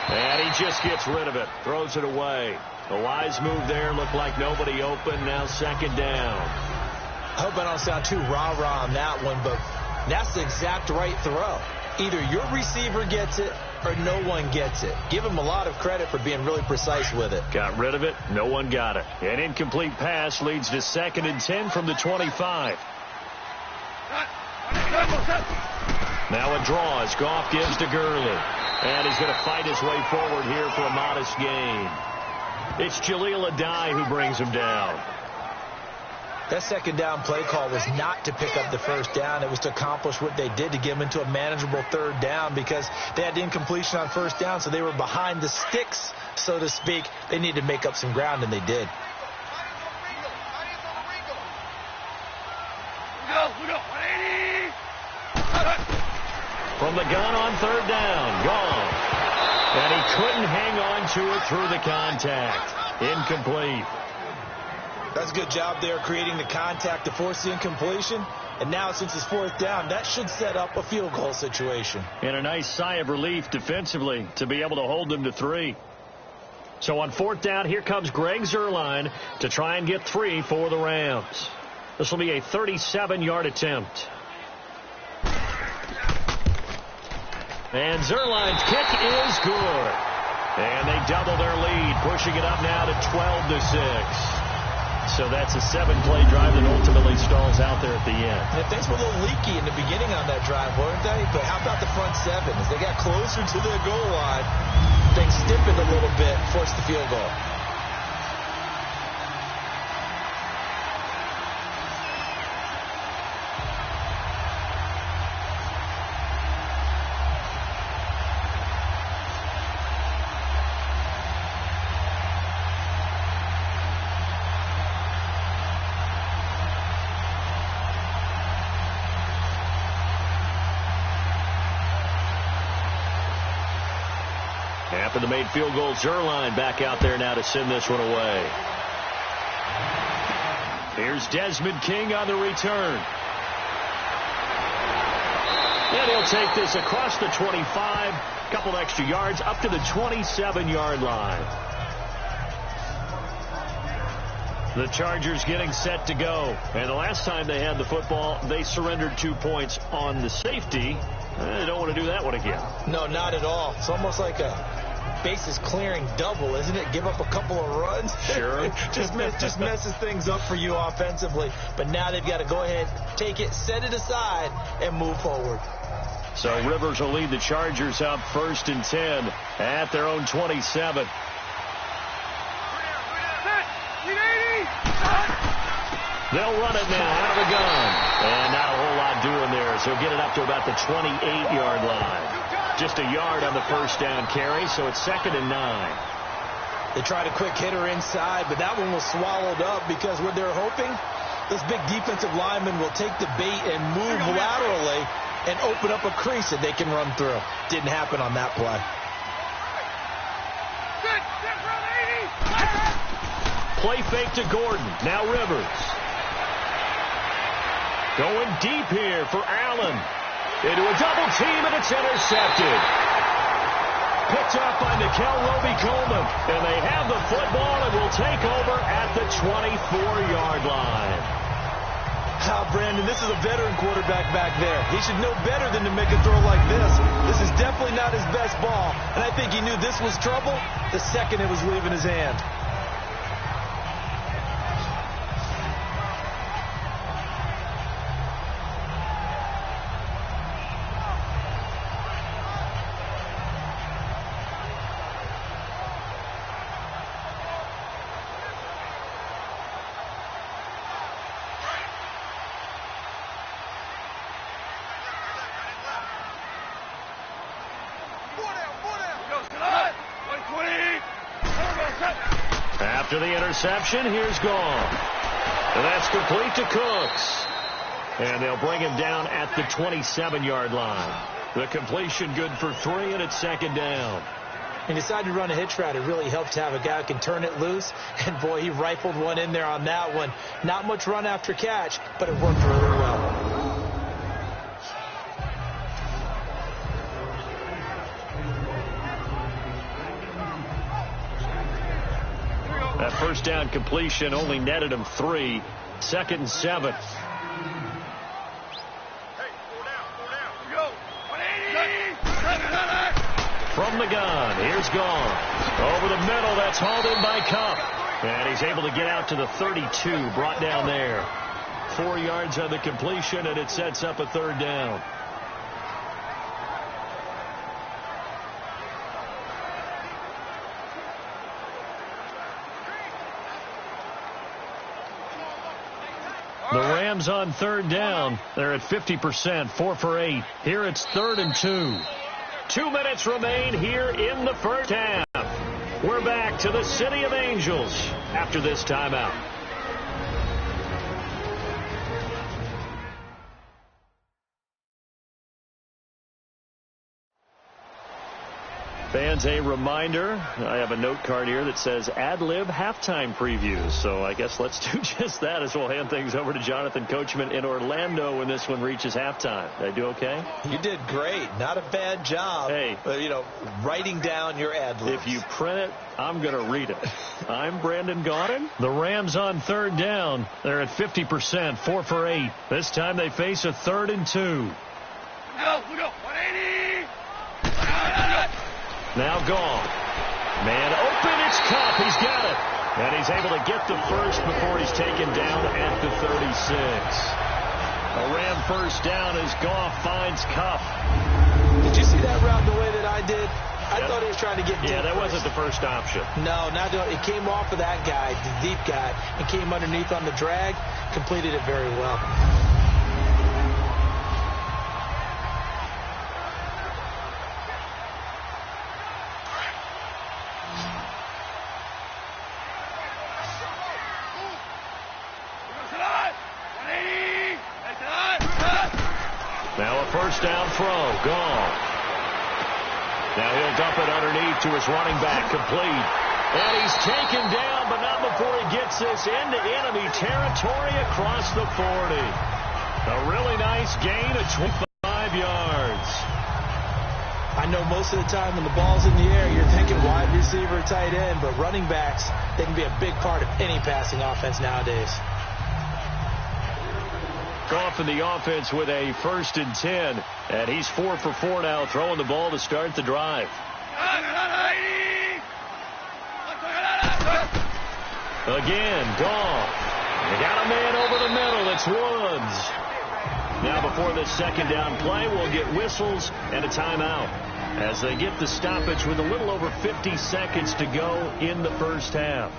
And he just gets rid of it, throws it away. A wise move there, looked like nobody open, now second down. I hope I don't sound too rah-rah on that one, but that's the exact right throw. Either your receiver gets it or no one gets it. Give him a lot of credit for being really precise with it. Got rid of it, no one got it. An incomplete pass leads to 2nd and 10 from the 25. Now a draw as Goff gives to Gurley. And he's going to fight his way forward here for a modest gain. It's Jaleel Adai who brings him down. That second down play call was not to pick up the first down. It was to accomplish what they did, to get them into a manageable third down, because they had the incompletion on first down, so they were behind the sticks, so to speak. They needed to make up some ground, and they did. From the gun on third down, gone. And he couldn't hang on to it through the contact. Incomplete. That's a good job there, creating the contact to force the incompletion. And now, since it's fourth down, that should set up a field goal situation. And a nice sigh of relief defensively to be able to hold them to 3. So on fourth down, here comes Greg Zuerlein to try and get 3 for the Rams. This will be a 37-yard attempt. And Zuerlein's kick is good. And they double their lead, pushing it up now to 12-6. So that's a 7-play drive that ultimately stalls out there at the end. And things were a little leaky in the beginning on that drive, weren't they? But how about the front 7? As they got closer to their goal line, things stiffened a little bit, forced the field goal. After the made field goal, Zuerlein back out there now to send this one away. Here's Desmond King on the return. And he'll take this across the 25, a couple extra yards, up to the 27-yard line. The Chargers getting set to go. And the last time they had the football, they surrendered 2 points on the safety. They don't want to do that one again. No, not at all. It's almost like a bases clearing double, isn't it? Give up a couple of runs. Sure. just messes things up for you offensively. But now they've got to go ahead, take it, set it aside, and move forward. So Rivers will lead the Chargers up 1st and 10 at their own 27. They'll run it now out of the gun. And not a whole lot doing there. So get it up to about the 28-yard line. Just a yard on the first down carry, so it's 2nd and 9. They tried a quick hitter inside, but that one was swallowed up because what they're hoping, this big defensive lineman will take the bait and move laterally and open up a crease that they can run through. Didn't happen on that play. Play fake to Gordon. Now Rivers. Going deep here for Allen. Into a double team, and it's intercepted. Picked up by Nickel Roby-Coleman. And they have the football and will take over at the 24-yard line. Brandon, this is a veteran quarterback back there. He should know better than to make a throw like this. This is definitely not his best ball. And I think he knew this was trouble the second it was leaving his hand. After the interception, here's Goff. And that's complete to Cooks. And they'll bring him down at the 27-yard line. The completion good for 3, and it's second down. He decided to run a hitch route. It really helped to have a guy who can turn it loose. And, boy, he rifled one in there on that one. Not much run after catch, but it worked really well. That first down completion only netted him 3. 2nd and 7. From the gun, here's Goff. Over the middle, that's hauled in by Cup. And he's able to get out to the 32, brought down there. 4 yards on the completion, and it sets up a 3rd down. The Rams on 3rd down. They're at 50%, 4 for 8. Here it's 3rd and 2. 2 minutes remain here in the first half. We're back to the City of Angels after this timeout. Fans, a reminder, I have a note card here that says ad-lib halftime previews. So I guess let's do just that as we'll hand things over to Jonathan Coachman in Orlando when this one reaches halftime. Did I do okay? You did great. Not a bad job. Hey. Writing down your ad-libs. If you print it, I'm going to read it. I'm Brandon Gaudin. The Rams on 3rd down. They're at 50%, 4 for 8. This time they face a 3rd and 2. We go. 180. Now Goff. Man open, it's Cup. He's got it. And he's able to get the first before he's taken down at the 36. A Ram first down as Goff finds Cup. Did you see that route the way that I did? I thought he was trying to get deep. Yeah, that wasn't the first option. No, not doing it. It came off of that guy, the deep guy, and came underneath on the drag. Completed it very well. Now a first down throw. Gone. Now he'll dump it underneath to his running back. Complete. And he's taken down, but not before he gets this into enemy territory across the 40. A really nice gain of 25 yards. I know most of the time when the ball's in the air, you're thinking wide receiver, tight end, but running backs, they can be a big part of any passing offense nowadays. Goff in the offense with a 1st and 10. And he's 4 for 4 now, throwing the ball to start the drive. Again, Goff. They got a man over the middle. It's Woods. Now before this second down play, we'll get whistles and a timeout as they get the stoppage with a little over 50 seconds to go in the first half.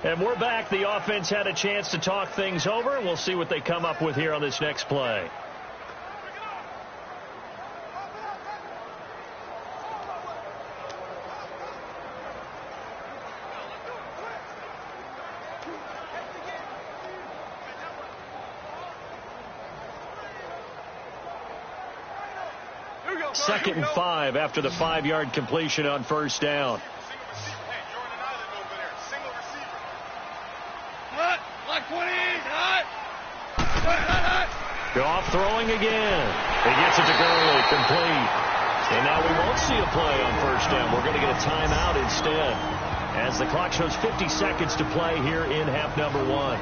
And we're back. The offense had a chance to talk things over. We'll see what they come up with here on this next play. Second and 5 after the 5-yard completion on first down. Goff throwing again. He gets it to Gurley, complete. And now we won't see a play on first down. We're going to get a timeout instead, as the clock shows 50 seconds to play here in half number 1.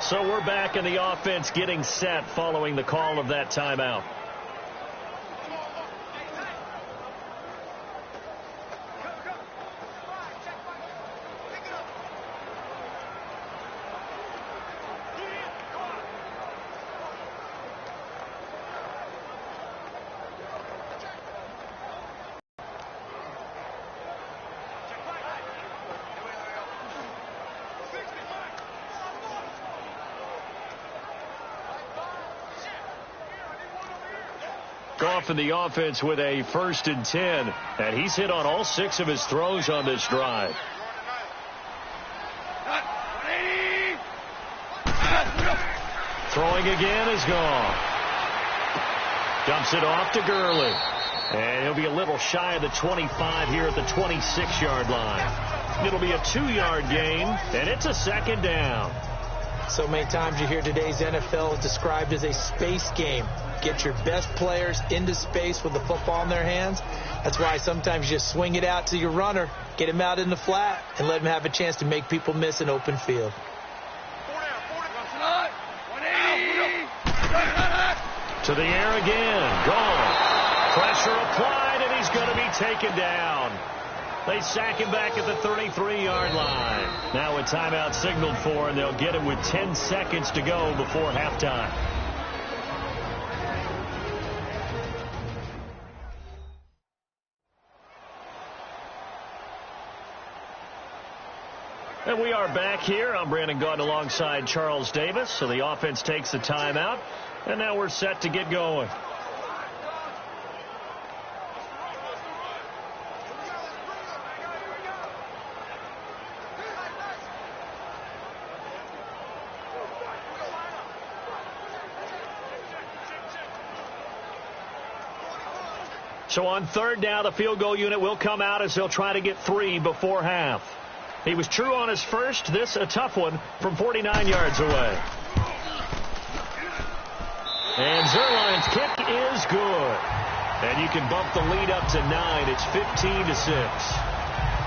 So we're back in the offense getting set following the call of that timeout. Goff in the offense with a 1st and 10. And he's hit on all 6 of his throws on this drive. Throwing again is gone. Dumps it off to Gurley. And he'll be a little shy of the 25 here at the 26-yard line. It'll be a 2-yard gain, and it's a 2nd down. So many times you hear today's NFL is described as a space game. Get your best players into space with the football in their hands. That's why sometimes you just swing it out to your runner, get him out in the flat, and let him have a chance to make people miss an open field. To the air again. Gone. Pressure applied, and he's going to be taken down. They sack him back at the 33-yard line. Now a timeout signaled for, and they'll get him with 10 seconds to go before halftime. And we are back here. I'm Brandon Gaudin alongside Charles Davis. So the offense takes the timeout, and now we're set to get going. So on 3rd down, the field goal unit will come out as they'll try to get 3 before half. He was true on his first. This a tough one from 49 yards away. And Zuerlein's kick is good. And you can bump the lead up to 9. It's 15-6.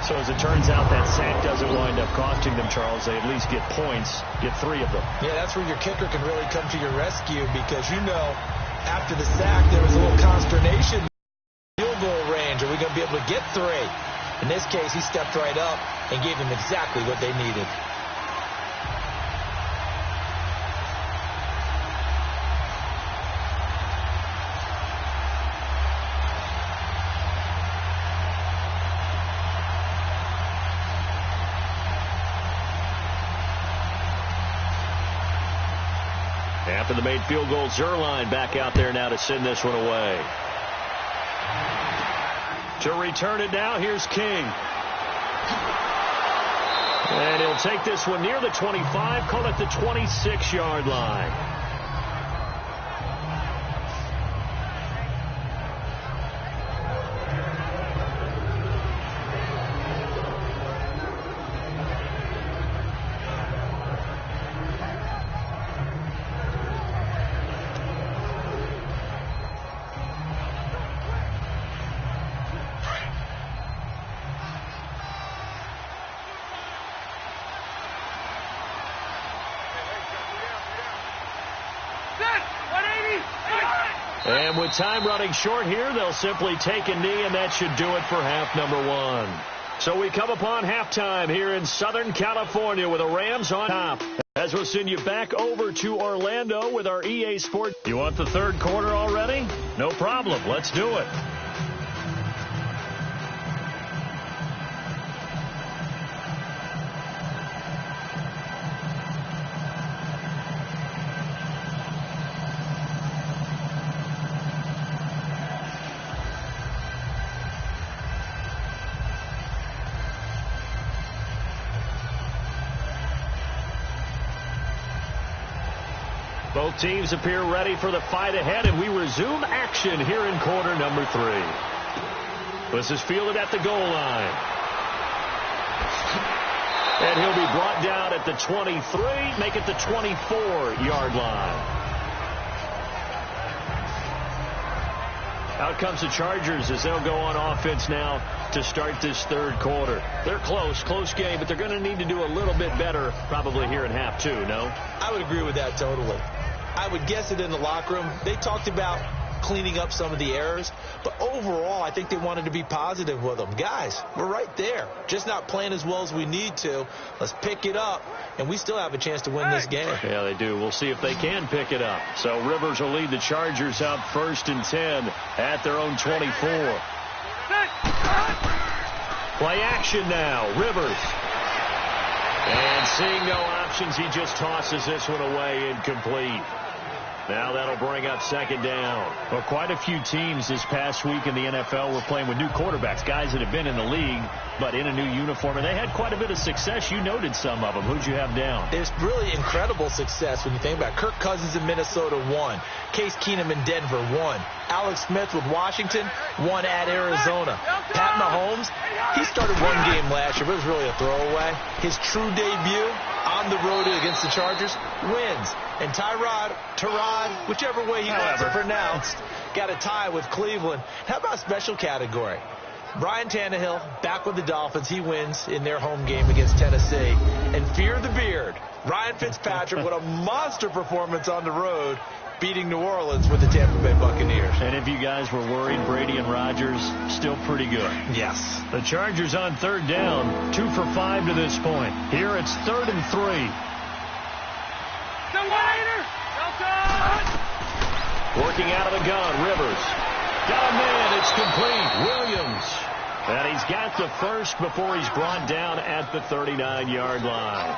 So as it turns out, that sack doesn't wind up costing them, Charles. They at least get points, get 3 of them. Yeah, that's where your kicker can really come to your rescue because, you know, after the sack, there was a little consternation. Field goal range. Are we going to be able to get 3? In this case, he stepped right up and gave them exactly what they needed. After the made field goal, Zuerlein back out there now to send this one away. To return it now, here's King. And he'll take this one near the 25, call it the 26-yard line. And with time running short here, they'll simply take a knee, and that should do it for half number 1. So we come upon halftime here in Southern California with the Rams on top. As we'll send you back over to Orlando with our EA Sports. You want the 3rd quarter already? No problem. Let's do it. Both teams appear ready for the fight ahead, and we resume action here in quarter number 3. This is fielded at the goal line. And he'll be brought down at the 23, make it the 24-yard line. Out comes the Chargers as they'll go on offense now to start this 3rd quarter. They're close game, but they're going to need to do a little bit better probably here in half 2, no? I would agree with that totally. I would guess it in the locker room. They talked about cleaning up some of the errors, but overall, I think they wanted to be positive with them. Guys, we're right there. Just not playing as well as we need to. Let's pick it up, and we still have a chance to win this game. Yeah, they do. We'll see if they can pick it up. So Rivers will lead the Chargers out 1st and 10 at their own 24. Play action now. Rivers. And seeing no options, he just tosses this one away incomplete. Now that'll bring up second down. Well, quite a few teams this past week in the NFL were playing with new quarterbacks, guys that have been in the league, but in a new uniform. And they had quite a bit of success. You noted some of them. Who'd you have down? It's really incredible success when you think about it. Kirk Cousins in Minnesota, 1. Case Keenum in Denver, 1. Alex Smith with Washington, 1 at Arizona. Pat Mahomes, he started one game last year, but it was really a throwaway. His true debut on the road against the Chargers, wins. And Tyrod, whichever way he wants it pronounced, got a tie with Cleveland. How about special category? Brian Tannehill back with the Dolphins. He wins in their home game against Tennessee. And fear the beard, Ryan Fitzpatrick with a monster performance on the road, beating New Orleans with the Tampa Bay Buccaneers. And if you guys were worried, Brady and Rodgers still pretty good. Yes. The Chargers on third down, 2 for 5 to this point. Here it's 3rd and 3. Working out of the gun, Rivers. Got a man, it's complete. Williams. And he's got the first before he's brought down at the 39-yard line.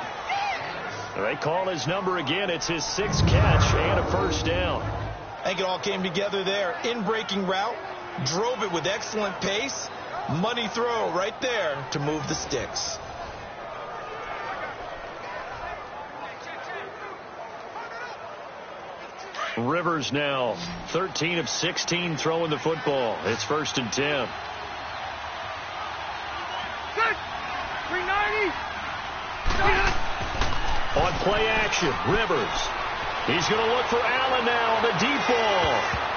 They call his number again. It's his 6th catch and a first down. I think it all came together there. In-breaking route, drove it with excellent pace. Money throw right there to move the sticks. Rivers now 13 of 16 throwing the football. It's 1st and 10. 390. On play action, Rivers. He's going to look for Allen now on the deep ball.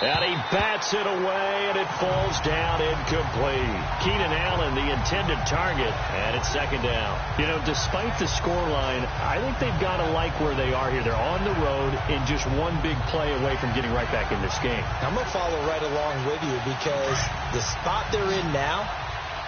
And he bats it away, and it falls down incomplete. Keenan Allen, the intended target, and it's 2nd down. You know, despite the scoreline, I think they've got to like where they are here. They're on the road and just one big play away from getting right back in this game. I'm going to follow right along with you because the spot they're in now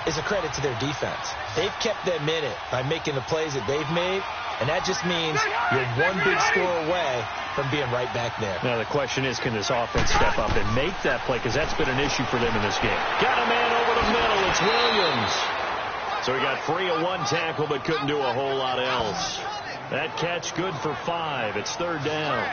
is a credit to their defense. They've kept them in it by making the plays that they've made, and that just means you're one big score away from being right back there. Now, the question is, can this offense step up and make that play? Because that's been an issue for them in this game. Got a man over the middle. It's Williams. So he got free of one tackle, but couldn't do a whole lot else. That catch good for 5. It's 3rd down.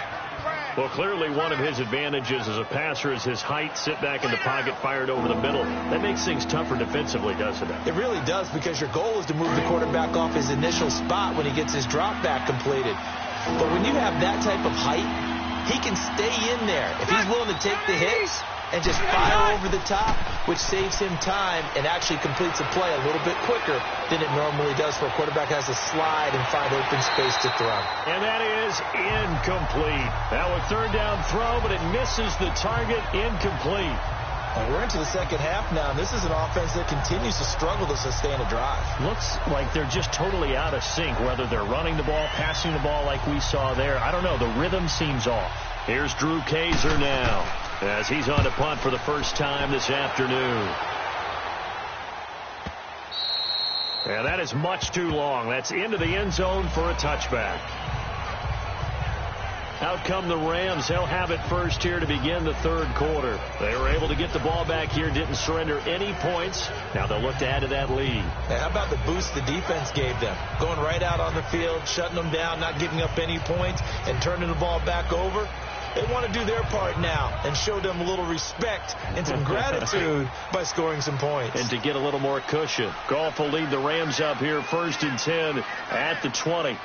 Well, clearly one of his advantages as a passer is his height. Sit back in the pocket, fired over the middle. That makes things tougher defensively, doesn't it? It really does, because your goal is to move the quarterback off his initial spot when he gets his drop back completed. But when you have that type of height, he can stay in there. If he's willing to take the hits and just fire over the top, which saves him time and actually completes a play a little bit quicker than it normally does for a quarterback who has to slide and find open space to throw. And that is incomplete. Now a 3rd down throw, but it misses the target. Incomplete. And we're into the second half now, and this is an offense that continues to struggle to sustain a drive. Looks like they're just totally out of sync, whether they're running the ball, passing the ball like we saw there. I don't know. The rhythm seems off. Here's Drew Kaiser now as he's on to punt for the first time this afternoon. And that is much too long. That's into the end zone for a touchback. Out come the Rams. They'll have it first here to begin the 3rd quarter. They were able to get the ball back here, didn't surrender any points. Now they'll look to add to that lead. And how about the boost the defense gave them? Going right out on the field, shutting them down, not giving up any points, and turning the ball back over. They want to do their part now and show them a little respect and some gratitude by scoring some points. And to get a little more cushion. Goff will lead the Rams up here 1st and 10 at the 20.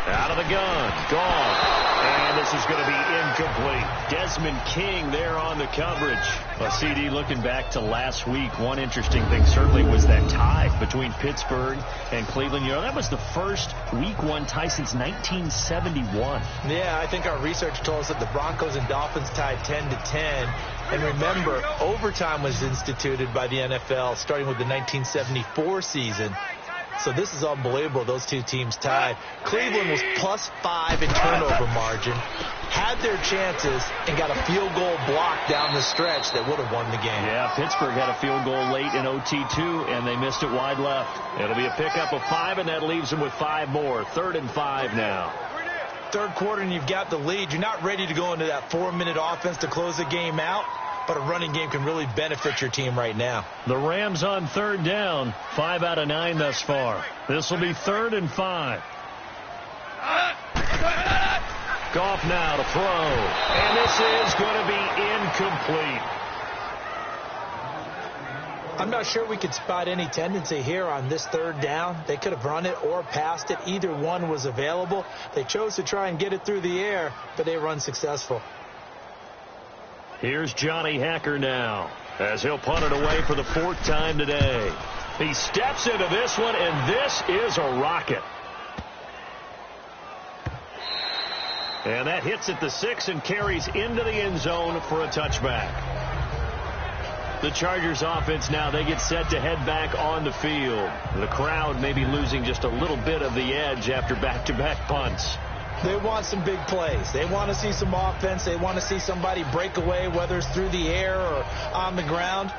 Out of the gun. Goff. And this is going to be incomplete. Desmond King there on the coverage. Well, CD, looking back to last week, one interesting thing certainly was that tie between Pittsburgh and Cleveland. You know, that was the first Week 1 tie since 1971. Yeah, I think our research told us that the Broncos and Dolphins tied 10-10. And remember, overtime was instituted by the NFL starting with the 1974 season. So this is unbelievable. Those two teams tied. Cleveland was +5 in turnover margin, had their chances, and got a field goal block down the stretch that would have won the game. Yeah, Pittsburgh had a field goal late in OT too, and they missed it wide left. It'll be a pickup of 5, and that leaves them with 5 more. 3rd and 5 now. 3rd quarter, and you've got the lead. You're not ready to go into that 4-minute offense to close the game out. But a running game can really benefit your team right now. The Rams on 3rd down. 5 out of 9 thus far. This will be 3rd and 5. Goff now to throw. And this is going to be incomplete. I'm not sure we could spot any tendency here on this third down. They could have run it or passed it. Either one was available. They chose to try and get it through the air, but they were unsuccessful. Here's Johnny Hacker now, as he'll punt it away for the 4th time today. He steps into this one, and this is a rocket. And that hits at the 6 and carries into the end zone for a touchback. The Chargers offense now, they get set to head back on the field. The crowd may be losing just a little bit of the edge after back-to-back punts. They want some big plays. They want to see some offense. They want to see somebody break away, whether it's through the air or on the ground.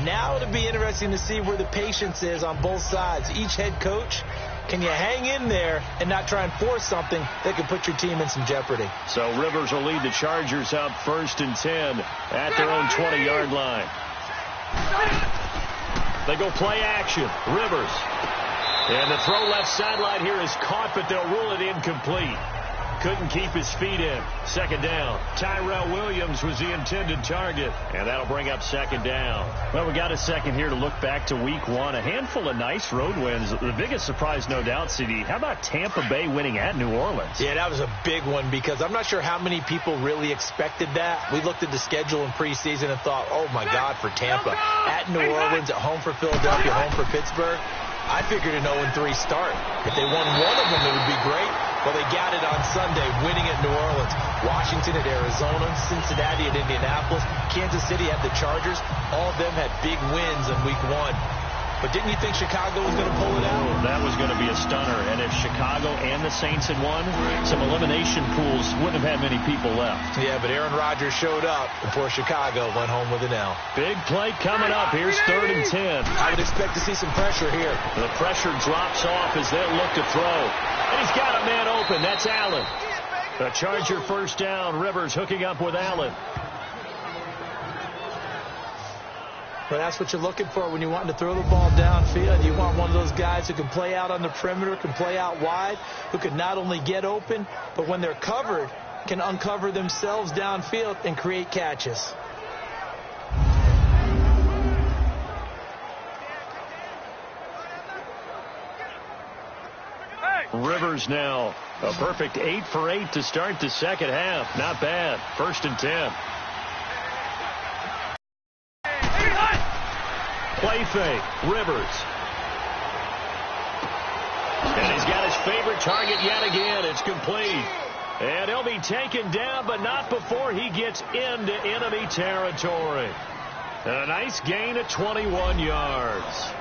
Now it'll be interesting to see where the patience is on both sides. Each head coach, can you hang in there and not try and force something that could put your team in some jeopardy? So Rivers will lead the Chargers up 1st and 10 at their own 20-yard line. They go play action. Rivers. And the throw left sideline here is caught, but they'll rule it incomplete. Couldn't keep his feet in. 2nd down. Tyrell Williams was the intended target, and that'll bring up 2nd down. Well, we got a second here to look back to Week 1. A handful of nice road wins. The biggest surprise, no doubt, CD. How about Tampa Bay winning at New Orleans? Yeah, that was a big one because I'm not sure how many people really expected that. We looked at the schedule in preseason and thought, oh, my God, for Tampa. At New Orleans, at home for Philadelphia, home for Pittsburgh. I figured an 0-3 start. If they won one of them, it would be great. Well, they got it on Sunday, winning at New Orleans. Washington at Arizona, Cincinnati at Indianapolis, Kansas City at the Chargers. All of them had big wins in Week 1. But didn't you think Chicago was going to pull it out? That was going to be a stunner. And if Chicago and the Saints had won, some elimination pools wouldn't have had many people left. Yeah, but Aaron Rodgers showed up before Chicago went home with an L. Big play coming up. Here's 3rd and 10. I would expect to see some pressure here. The pressure drops off as they'll look to throw. And he's got a man open. That's Allen. The Charger 1st down. Rivers hooking up with Allen. But that's what you're looking for when you're wanting to throw the ball downfield. You want one of those guys who can play out on the perimeter, can play out wide, who can not only get open, but when they're covered, can uncover themselves downfield and create catches. Rivers now a perfect 8 for 8 to start the 2nd half. Not bad. 1st and 10. Play fake. Rivers. And he's got his favorite target yet again. It's complete. And he'll be taken down, but not before he gets into enemy territory. And a nice gain of 21 yards.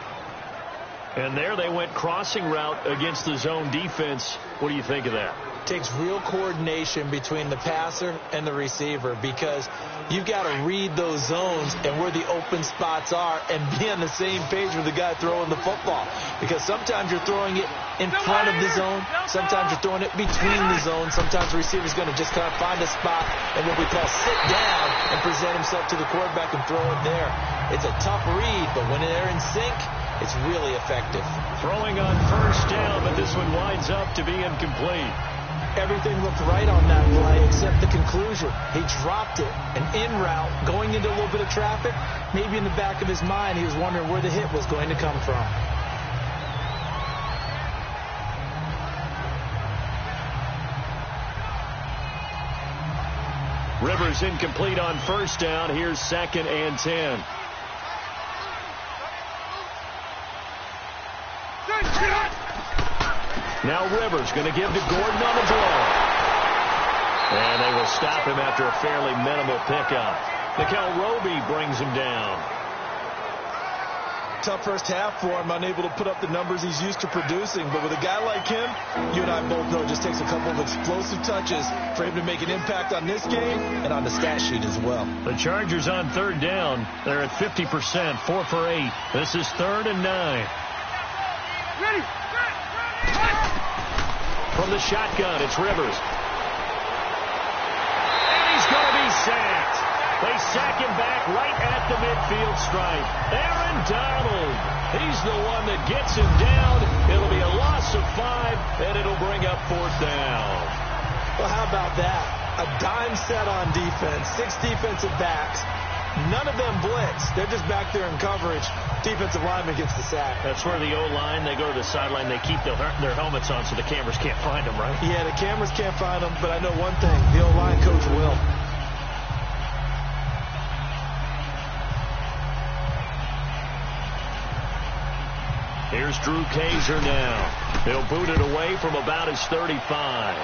And there they went crossing route against the zone defense. What do you think of that? Takes real coordination between the passer and the receiver because you've got to read those zones and where the open spots are and be on the same page with the guy throwing the football. Because sometimes you're throwing it in front of the zone. Sometimes you're throwing it between the zones. Sometimes the receiver's going to just kind of find a spot and what we call sit down and present himself to the quarterback and throw it there. It's a tough read, but when they're in sync, it's really effective. Throwing on 1st down, but this one winds up to be incomplete. Everything looked right on that play except the conclusion. He dropped it, an in route, going into a little bit of traffic. Maybe in the back of his mind, he was wondering where the hit was going to come from. Rivers incomplete on 1st down. Here's 2nd and 10. Now Rivers going to give to Gordon on the draw. And they will stop him after a fairly minimal pickup. Nikel Roby brings him down. Tough first half for him, unable to put up the numbers he's used to producing. But with a guy like him, you and I both know it just takes a couple of explosive touches for him to make an impact on this game and on the stat sheet as well. The Chargers on 3rd down. They're at 50%, 4 for 8. This is 3rd and 9. Ready. From the shotgun, it's Rivers. And he's going to be sacked. They sack him back right at the midfield stripe. Aaron Donald. He's the one that gets him down. It'll be a loss of 5, and it'll bring up 4th down. Well, how about that? A dime set on defense, 6 defensive backs. None of them blitz. They're just back there in coverage. Defensive lineman gets the sack. That's where the O-line, they go to the sideline, they keep their helmets on so the cameras can't find them, right? Yeah, the cameras can't find them, but I know one thing. The O-line coach will. Here's Drew Kaiser now. He'll boot it away from about his 35.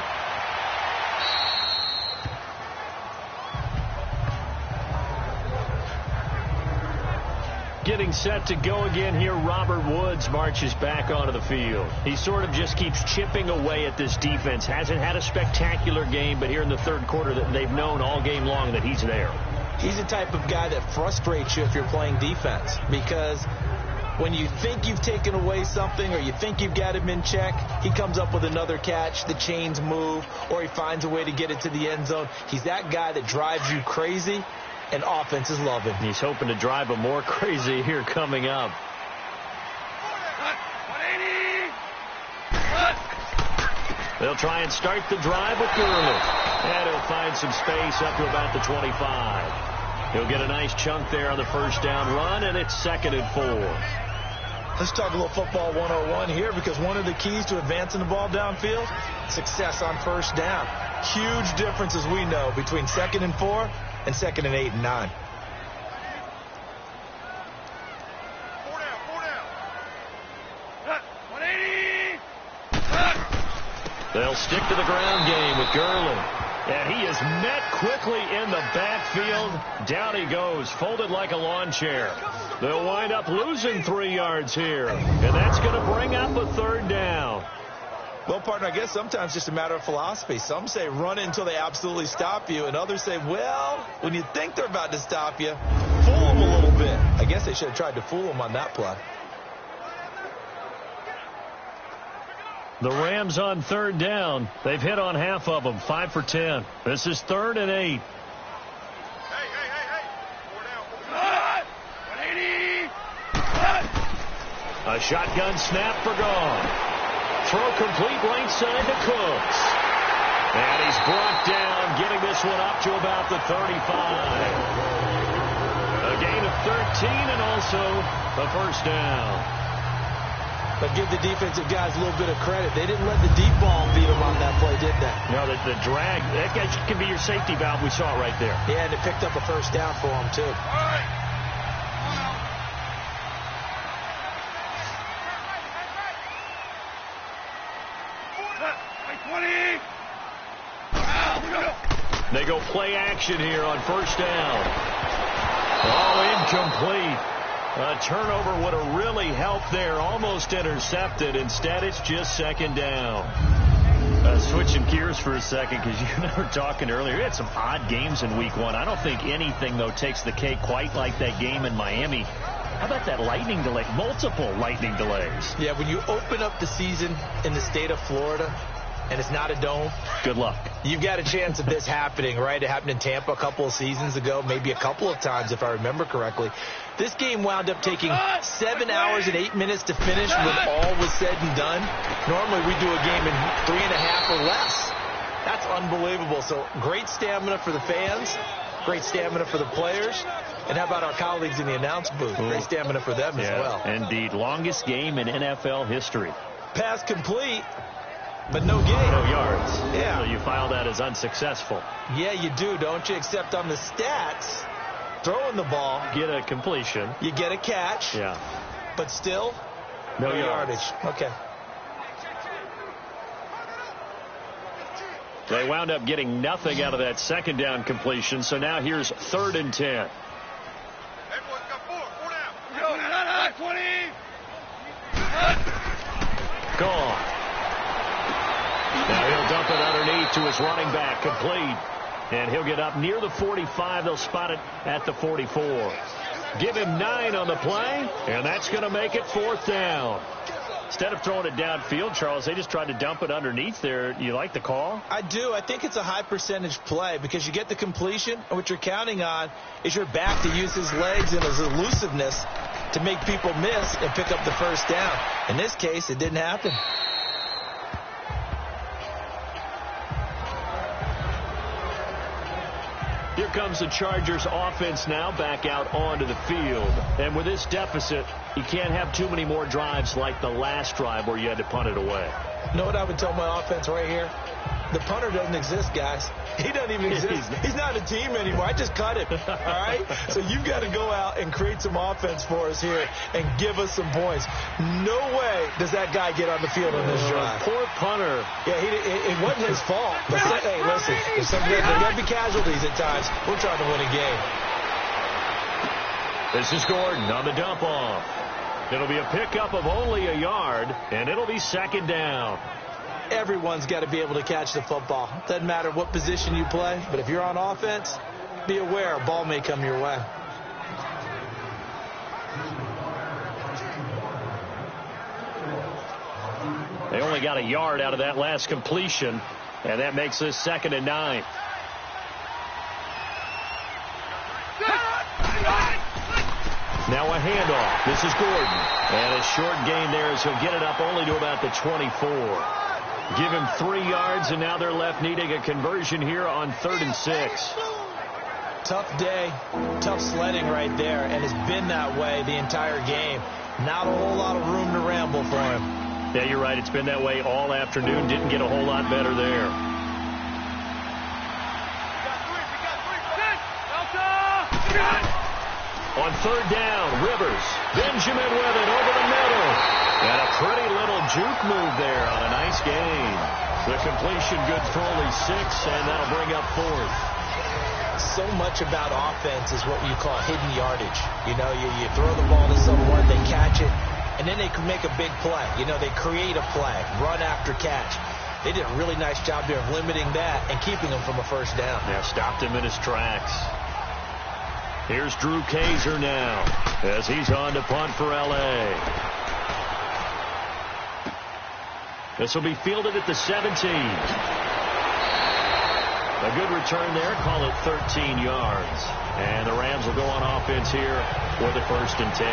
Getting set to go again here, Robert Woods marches back onto the field. He sort of just keeps chipping away at this defense. Hasn't had a spectacular game, but here in the third quarter that they've known all game long that he's there. He's the type of guy that frustrates you if you're playing defense, because when you think you've taken away something or you think you've got him in check, he comes up with another catch, the chains move, or he finds a way to get it to the end zone. He's that guy that drives you crazy, and offenses love him. He's hoping to drive him more crazy here coming up. They'll try and start the drive with Gurley. And he'll find some space up to about the 25. He'll get a nice chunk there on the first down run, and it's 2nd and 4. Let's talk a little football 101 here, because one of the keys to advancing the ball downfield, success on first down. Huge difference, as we know, between 2nd and 4 and 2nd and 8 and 9. They'll stick to the ground game with Gurley. And he is met quickly in the backfield. Down he goes, folded like a lawn chair. They'll wind up losing 3 yards here. And that's going to bring up a 3rd down. Well, partner, I guess sometimes it's just a matter of philosophy. Some say run it until they absolutely stop you, and others say, well, when you think they're about to stop you, fool them a little bit. I guess they should have tried to fool them on that play. The Rams on 3rd down. They've hit on half of them, 5 for 10. This is 3rd and 8. A shotgun snap for Goff. Throw complete right side to Cooks. And he's brought down, getting this one up to about the 35. A gain of 13 and also a first down. But give the defensive guys a little bit of credit. They didn't let the deep ball beat them on that play, did they? No, the drag, that can be your safety valve. We saw it right there. Yeah, and it picked up a first down for them, too. All right. They go play action here on first down. Oh, incomplete. A turnover would have really helped there. Almost intercepted. Instead, it's just 2nd down. Switching gears for a second, because you and I were talking earlier. We had some odd games in week 1. I don't think anything, though, takes the cake quite like that game in Miami. How about that lightning delay? Multiple lightning delays. Yeah, when you open up the season in the state of Florida, and it's not a dome, good luck. You've got a chance of this happening, right? It happened in Tampa a couple of seasons ago, maybe a couple of times if I remember correctly. This game wound up taking 7 hours and 8 minutes to finish when all was said and done. Normally we do a game in 3.5 or less. That's unbelievable. So great stamina for the fans, great stamina for the players. And how about our colleagues in the announce booth? Great stamina for them as well. Indeed. Longest game in NFL history. Pass complete. But no gain. No yards. Yeah. So you file that as unsuccessful. Yeah, you do, don't you? Except on the stats, throwing the ball. Get a completion. You get a catch. Yeah. But still, no yardage. Okay. They wound up getting nothing out of that 2nd down completion. So now here's 3rd and 10. Everyone's got 4 down. 20. Gone. Now he'll dump it underneath to his running back, complete. And he'll get up near the 45. They'll spot it at the 44. Give him 9 on the play, and that's going to make it 4th down. Instead of throwing it downfield, Charles, they just tried to dump it underneath there. You like the call? I do. I think it's a high percentage play because you get the completion, and what you're counting on is your back to use his legs and his elusiveness to make people miss and pick up the first down. In this case, it didn't happen. comes the Chargers offense now back out onto the field. And with this deficit, you can't have too many more drives like the last drive where you had to punt it away. You know what I would tell my offense right here? The punter doesn't exist, guys. He doesn't even exist. He's not a team anymore. I just cut him. All right? So you've got to go out and create some offense for us here and give us some points. No way does that guy get on the field on this drive. Poor punter. Yeah, it wasn't his fault. But hey, listen, there's got to be casualties at times. We're trying to win a game. This is Gordon on the dump off. It'll be a pickup of only a yard, and it'll be second down. Everyone's got to be able to catch the football. Doesn't matter what position you play, but if you're on offense, be aware a ball may come your way. They only got a yard out of that last completion, and that makes this 2nd and 9. Now a handoff. This is Gordon. And a short gain there as he'll get it up only to about the 24. Give him 3 yards, and now they're left needing a conversion here on 3rd and 6. Tough day, tough sledding right there, and it's been that way the entire game. Not a whole lot of room to ramble for him. Yeah, you're right. It's been that way all afternoon. Didn't get a whole lot better there. On 3rd down, Rivers. Benjamin with it over the middle. And a pretty little juke move there on a nice gain. The completion good for only 6, and that'll bring up 4th. So much about offense is what you call hidden yardage. You know, you throw the ball to someone, they catch it, and then they can make a big play. You know, they create a play, run after catch. They did a really nice job there of limiting that and keeping him from a first down. Yeah, stopped him in his tracks. Here's Drew Kaiser now as he's on to punt for L.A. This will be fielded at the 17. A good return there. Call it 13 yards. And the Rams will go on offense here with a 1st and 10.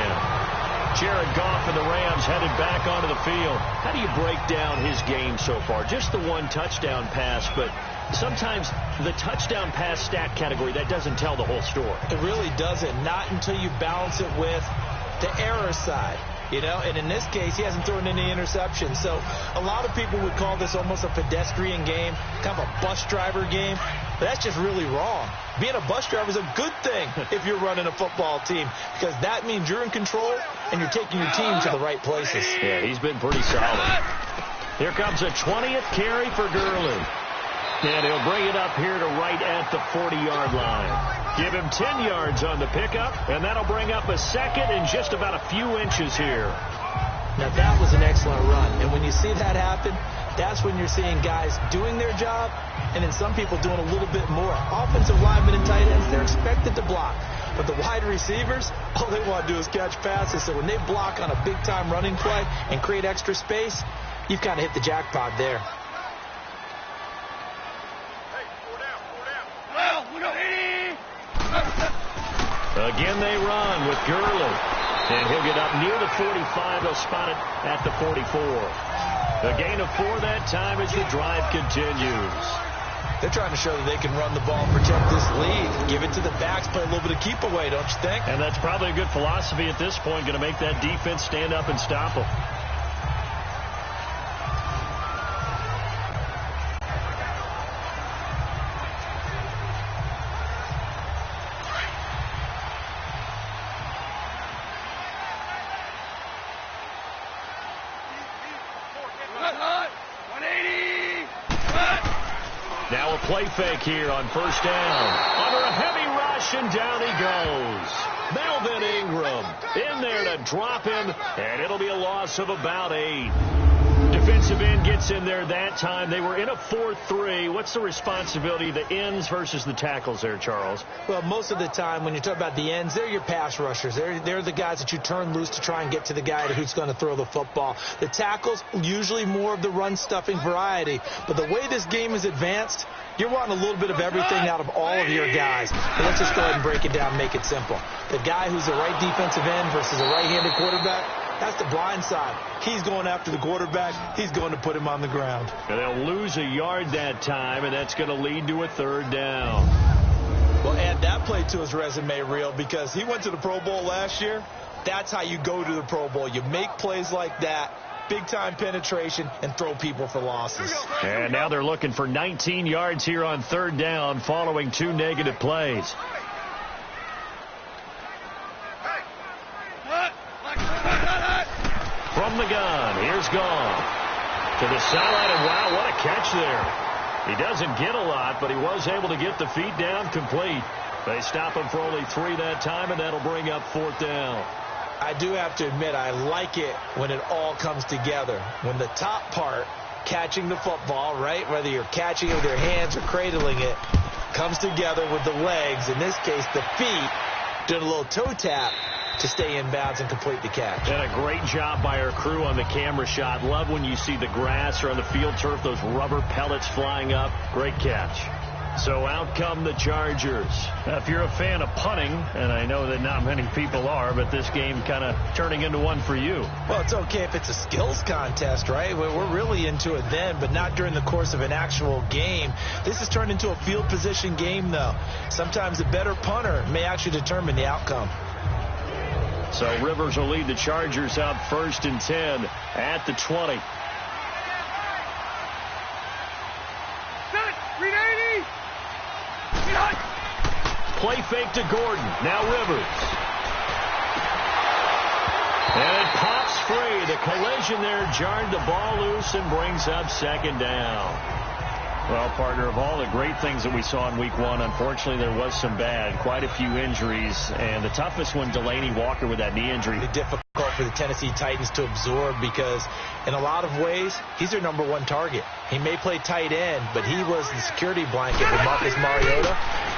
Jared Goff and the Rams headed back onto the field. How do you break down his game so far? Just the 1 touchdown pass, but sometimes the touchdown pass stat category, that doesn't tell the whole story. It really doesn't. Not until you balance it with the error side. You know, and in this case, he hasn't thrown any interceptions. So a lot of people would call this almost a pedestrian game, kind of a bus driver game. But that's just really wrong. Being a bus driver is a good thing if you're running a football team, because that means you're in control and you're taking your team to the right places. Yeah, he's been pretty solid. Here comes a 20th carry for Gurley. And he'll bring it up here to right at the 40-yard line. Give him 10 yards on the pickup, and that'll bring up a 2nd and just about a few inches here. Now, that was an excellent run. And when you see that happen, that's when you're seeing guys doing their job, and then some people doing a little bit more. Offensive linemen and tight ends, they're expected to block. But the wide receivers, all they want to do is catch passes. So when they block on a big-time running play and create extra space, you've kind of hit the jackpot there. Again, they run with Gurley. And he'll get up near the 45. They'll spot it at the 44. A gain of 4 that time as the drive continues. They're trying to show that they can run the ball and protect this lead. Give it to the backs, play a little bit of keep away, don't you think? And that's probably a good philosophy at this point, going to make that defense stand up and stop them. Now a play fake here on 1st down. Under a heavy rush, and down he goes. Melvin Ingram in there to drop him, and it'll be a loss of about 8. Defensive end gets in there that time. They were in a 4-3. What's the responsibility of the ends versus the tackles there, Charles? Well, most of the time when you talk about the ends, they're your pass rushers. They're the guys that you turn loose to try and get to the guy who's going to throw the football. The tackles, usually more of the run-stuffing variety. But the way this game is advanced, you're wanting a little bit of everything out of all of your guys. But let's just go ahead and break it down and make it simple. The guy who's a right defensive end versus a right-handed quarterback, that's the blind side. He's going after the quarterback. He's going to put him on the ground. And they'll lose a yard that time, and that's going to lead to a 3rd down. Well, add that play to his resume reel because he went to the Pro Bowl last year. That's how you go to the Pro Bowl. You make plays like that, big-time penetration, and throw people for losses. And now they're looking for 19 yards here on third down following 2 negative plays. From the gun, here's Goff to the sideline, and wow, what a catch there. He doesn't get a lot, but he was able to get the feet down complete. They stop him for only 3 that time, and that'll bring up 4th down. I do have to admit, I like it when it all comes together. When the top part, catching the football, right, whether you're catching it with your hands or cradling it, comes together with the legs, in this case the feet, doing a little toe tap to stay in bounds and complete the catch. And a great job by our crew on the camera shot. Love when you see the grass or on the field turf, those rubber pellets flying up. Great catch. So out come the Chargers. Now, if you're a fan of punting, and I know that not many people are, but this game kind of turning into one for you. Well, it's okay if it's a skills contest, right? We're really into it then, but not during the course of an actual game. This has turned into a field position game, though. Sometimes the better punter may actually determine the outcome. So Rivers will lead the Chargers out 1st and 10 at the 20. Play fake to Gordon. Now Rivers. And it pops free. The collision there jarred the ball loose and brings up 2nd down. Well, partner, of all the great things that we saw in Week 1, unfortunately there was some bad. Quite a few injuries. And the toughest one, Delaney Walker with that knee injury. Difficult for the Tennessee Titans to absorb because in a lot of ways, he's their #1 target. He may play tight end, but he was the security blanket with Marcus Mariota.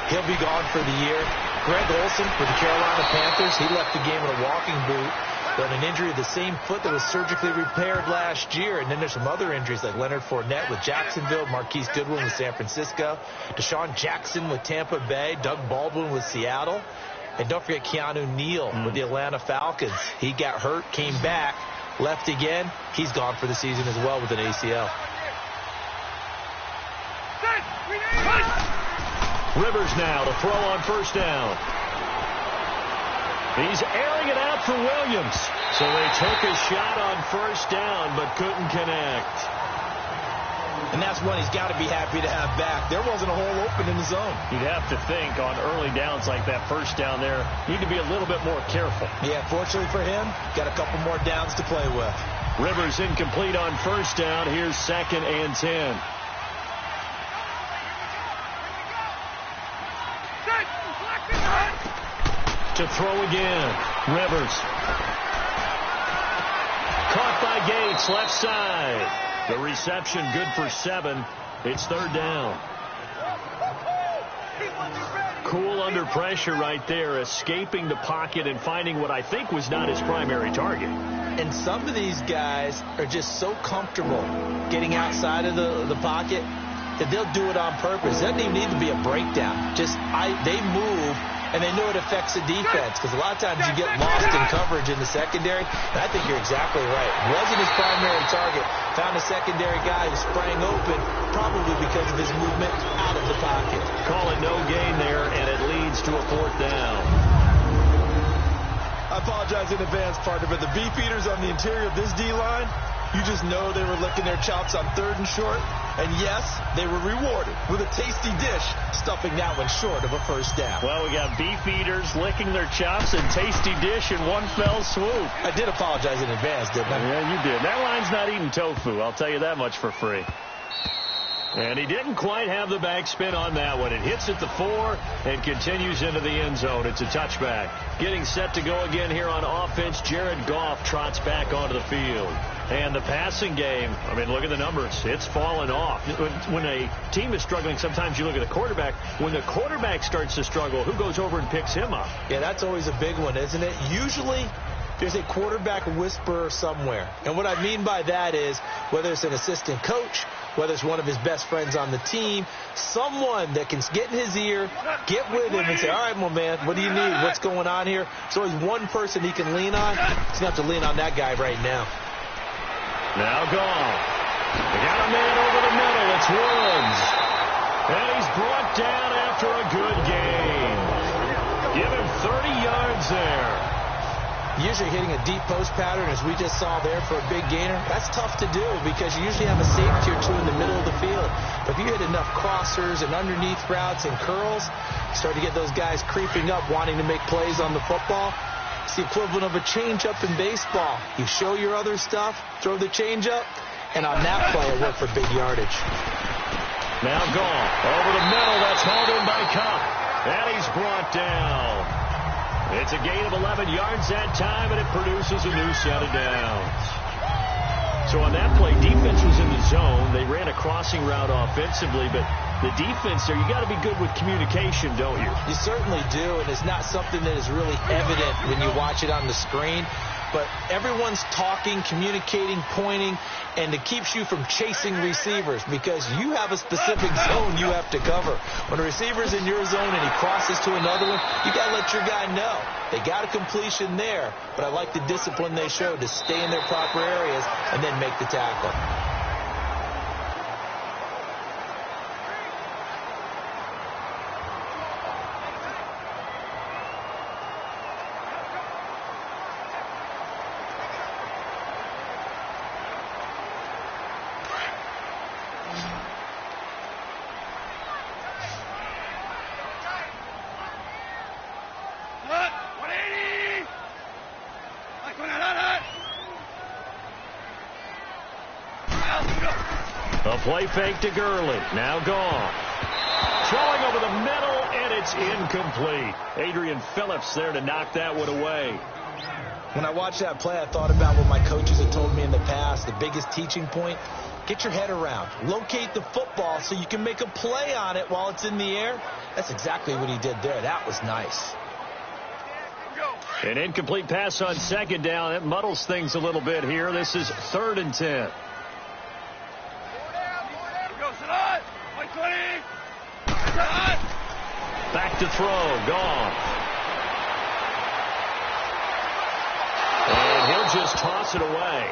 He'll be gone for the year. Greg Olsen for the Carolina Panthers. He left the game in a walking boot. But an injury of the same foot that was surgically repaired last year. And then there's some other injuries like Leonard Fournette with Jacksonville, Marquise Goodwin with San Francisco, Deshaun Jackson with Tampa Bay, Doug Baldwin with Seattle. And don't forget Keanu Neal with the Atlanta Falcons. He got hurt, came back, left again. He's gone for the season as well with an ACL. Rivers now to throw on 1st down. He's airing it out for Williams. So they took a shot on 1st down, but couldn't connect. And that's one he's got to be happy to have back. There wasn't a hole open in the zone. You'd have to think on early downs like that 1st down there, you need to be a little bit more careful. Yeah, fortunately for him, got a couple more downs to play with. Rivers incomplete on 1st down. Here's 2nd and 10. To throw again. Rivers. Caught by Gates, left side. The reception good for 7. It's 3rd down. Cool under pressure right there, escaping the pocket and finding what I think was not his primary target. And some of these guys are just so comfortable getting outside of the pocket that they'll do it on purpose. It doesn't even need to be a breakdown. They move, and they know it affects the defense because a lot of times you get lost in coverage in the secondary. And I think you're exactly right. Wasn't his primary target. Found a secondary guy who sprang open, probably because of his movement out of the pocket. Call it no gain there, and it leads to a 4th down. I apologize in advance, partner, but the beefeaters on the interior of this D-line, you just know they were licking their chops on 3rd and short. And yes, they were rewarded with a tasty dish, stuffing that one short of a 1st down. Well, we got beef eaters licking their chops and tasty dish in one fell swoop. I did apologize in advance, didn't I? Yeah, you did. That line's not eating tofu. I'll tell you that much for free. And he didn't quite have the backspin on that one. It hits at the 4 and continues into the end zone. It's a touchback. Getting set to go again here on offense. Jared Goff trots back onto the field. And the passing game, I mean, look at the numbers. It's fallen off. When a team is struggling, sometimes you look at the quarterback. When the quarterback starts to struggle, who goes over and picks him up? Yeah, that's always a big one, isn't it? Usually, there's a quarterback whisperer somewhere. And what I mean by that is, whether it's an assistant coach, whether it's one of his best friends on the team, someone that can get in his ear, get with him and say, all right, well, man, what do you need? What's going on here? There's always one person he can lean on. He's going to have to lean on that guy right now. Now gone. They got a man over the middle. It's Woods. And he's brought down after a good game. 30 yards there. Usually hitting a deep post pattern, as we just saw there for a big gainer, that's tough to do because you usually have a safety or two in the middle of the field. But if you hit enough crossers and underneath routes and curls, you start to get those guys creeping up, wanting to make plays on the football. It's the equivalent of a changeup in baseball. You show your other stuff, throw the changeup, and on that play, it worked for big yardage. Now gone. Over the middle, that's hauled in by Cup. And he's brought down. It's a gain of 11 yards that time, and it produces a new set of downs. So on that play, defense was in the zone. They ran a crossing route offensively, but the defense there, you got to be good with communication, don't you? You certainly do, and it's not something that is really evident when you watch it on the screen. But everyone's talking, communicating, pointing, and it keeps you from chasing receivers because you have a specific zone you have to cover. When a receiver's in your zone and he crosses to another one, you got to let your guy know. They got a completion there, but I like the discipline they showed to stay in their proper areas and then make the tackle. A play fake to Gurley. Now gone. Throwing over the middle, and it's incomplete. Adrian Phillips there to knock that one away. When I watched that play, I thought about what my coaches had told me in the past. The biggest teaching point, get your head around. Locate the football so you can make a play on it while it's in the air. That's exactly what he did there. That was nice. An incomplete pass on second down. It muddles things a little bit here. This is 3rd and 10. Back to throw. Gone. And he'll just toss it away.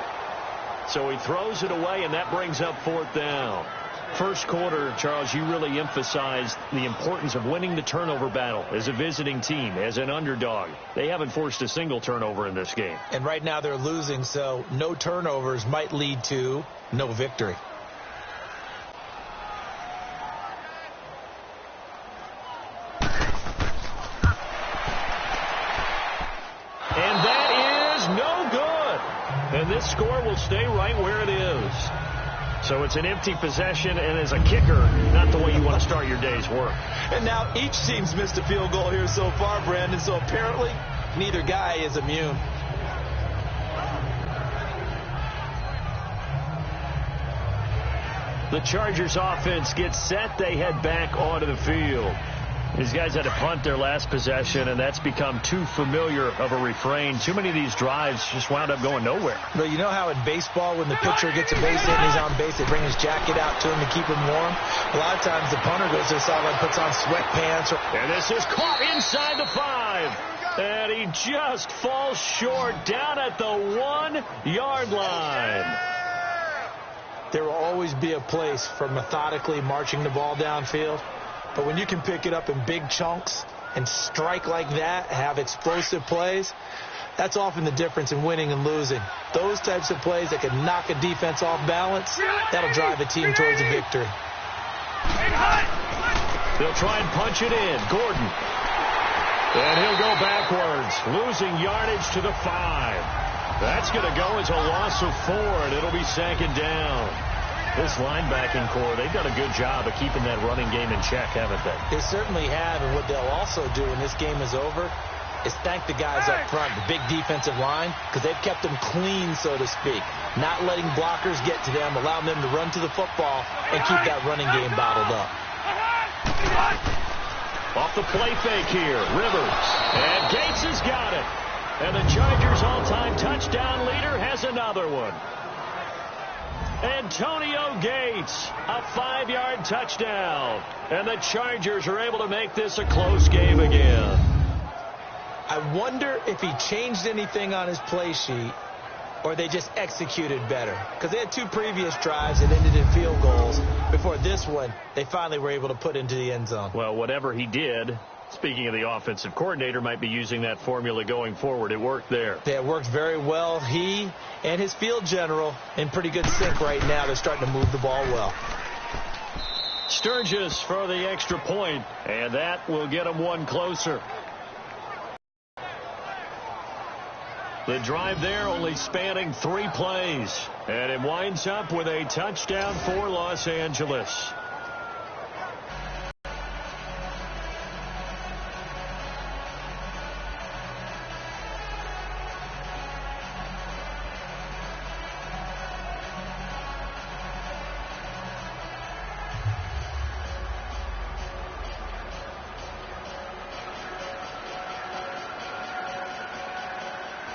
So he throws it away, and that brings up 4th down. First quarter, Charles, you really emphasized the importance of winning the turnover battle as a visiting team, as an underdog. They haven't forced a single turnover in this game. And right now they're losing, so no turnovers might lead to no victory. And that is no good. And this score will stay right where it is. So it's an empty possession, and as a kicker, not the way you want to start your day's work. And now each team's missed a field goal here so far, Brandon, so apparently neither guy is immune. The Chargers offense gets set. They head back onto the field. These guys had to punt their last possession, and that's become too familiar of a refrain. Too many of these drives just wound up going nowhere. But you know how in baseball, when the pitcher gets a base hit and he's on base, they bring his jacket out to him to keep him warm? A lot of times the punter goes to the sideline, puts on sweatpants. And this is caught inside the 5. And he just falls short down at the 1-yard line. There will always be a place for methodically marching the ball downfield. But when you can pick it up in big chunks and strike like that, have explosive plays, that's often the difference in winning and losing. Those types of plays that can knock a defense off balance, that'll drive a team towards a victory. They'll try and punch it in. Gordon. And he'll go backwards, losing yardage to the 5. That's going to go as a loss of 4, and it'll be 2nd down. This linebacking core, they've done a good job of keeping that running game in check, haven't they? They certainly have, and what they'll also do when this game is over is thank the guys up front, the big defensive line, because they've kept them clean, so to speak. Not letting blockers get to them, allowing them to run to the football and keep that running game bottled up. Off the play fake here, Rivers. And Gates has got it. And the Chargers' all-time touchdown leader has another one. Antonio Gates, a 5-yard touchdown. And the Chargers are able to make this a close game again. I wonder if he changed anything on his play sheet or they just executed better. Because they had 2 previous drives that ended in field goals. Before this one, they finally were able to put into the end zone. Well, whatever he did, Speaking of the offensive coordinator, might be using that formula going forward. It worked there. Yeah, it worked very well. He and his field general in pretty good sync right now. They're starting to move the ball well. Sturgis for the extra point, and that will get them one closer. The drive there only spanning 3 plays, and it winds up with a touchdown for Los Angeles.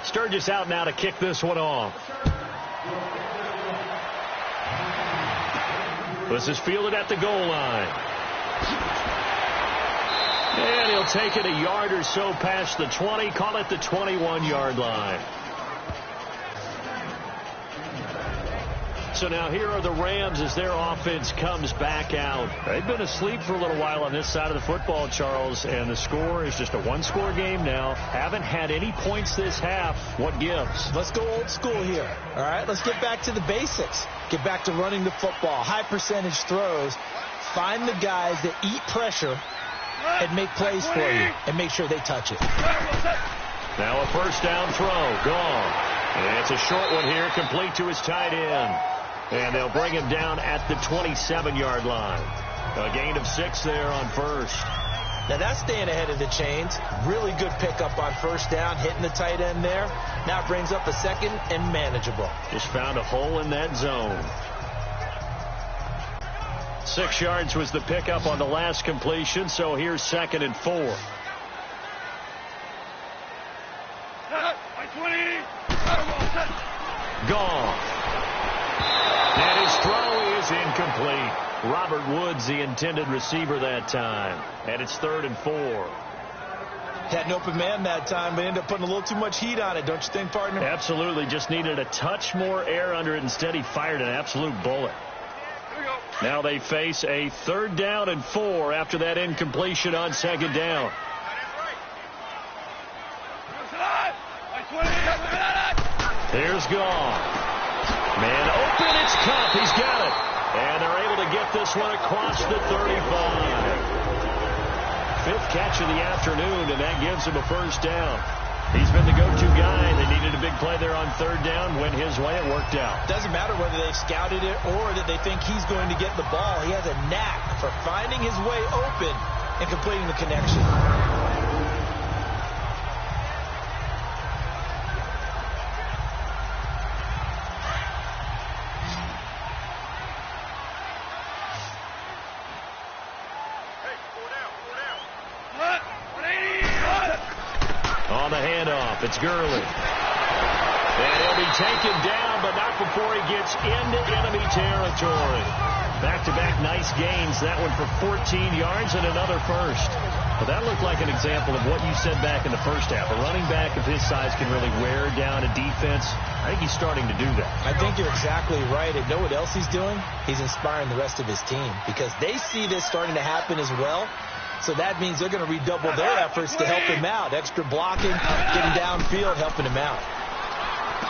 Sturgis out now to kick this one off. This is fielded at the goal line. And he'll take it a yard or so past the 20, call it the 21-yard line. So now here are the Rams as their offense comes back out. They've been asleep for a little while on this side of the football, Charles, and the score is just a one-score game now. Haven't had any points this half. What gives? Let's go old school here. All right, let's get back to the basics. Get back to running the football, high percentage throws. Find the guys that eat pressure and make plays for you and make sure they touch it. Now a first down throw, gone. And it's a short one here, complete to his tight end. And they'll bring him down at the 27-yard line. A gain of 6 there on first. Now that's staying ahead of the chains. Really good pickup on first down, hitting the tight end there. Now it brings up a second and manageable. Just found a hole in that zone. 6 yards was the pickup on the last completion, so here's 2nd and 4. Gone. And his throw is incomplete. Robert Woods, the intended receiver that time. And it's 3rd and 4. Had an open man that time, but ended up putting a little too much heat on it, don't you think, partner? Absolutely. Just needed a touch more air under it. Instead, he fired an absolute bullet. Now they face a 3rd down and 4 after that incompletion on 2nd down. Here's Goff. Man open, it's Cup. He's got it. And they're able to get this one across the 35. 5th catch of the afternoon, and that gives him a first down. He's been the go-to guy. They needed a big play there on 3rd down. Went his way. It worked out. Doesn't matter whether they've scouted it or that they think he's going to get the ball. He has a knack for finding his way open and completing the connection. On the handoff, it's Gurley. And he'll be taken down, but not before he gets into enemy territory. Back-to-back nice gains. That one for 14 yards and another first. Well, that looked like an example of what you said back in the first half. A running back of his size can really wear down a defense. I think he's starting to do that. I think you're exactly right. And know what else he's doing? He's inspiring the rest of his team because they see this starting to happen as well. So that means they're going to redouble their efforts to help him out. Extra blocking, getting downfield, helping him out.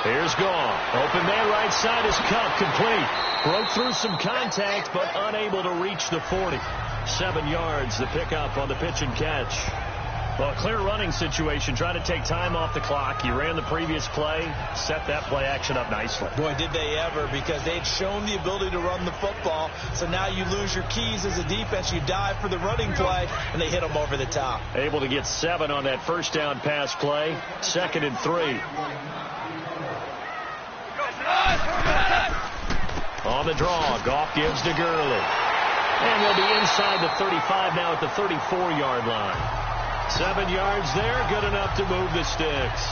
Here's Goff. Open man right side is Cup, complete. Broke through some contact, but unable to reach the 40. 7 yards, the pickup on the pitch and catch. Well, a clear running situation, trying to take time off the clock. He ran the previous play, set that play action up nicely. Boy, did they ever, because they'd shown the ability to run the football. So now you lose your keys as a defense. You dive for the running play, and they hit them over the top. Able to get 7 on that first down pass play. 2nd and 3. On the draw, Goff gives to Gurley. And they'll be inside the 35 now at the 34-yard line. 7 yards there, good enough to move the sticks.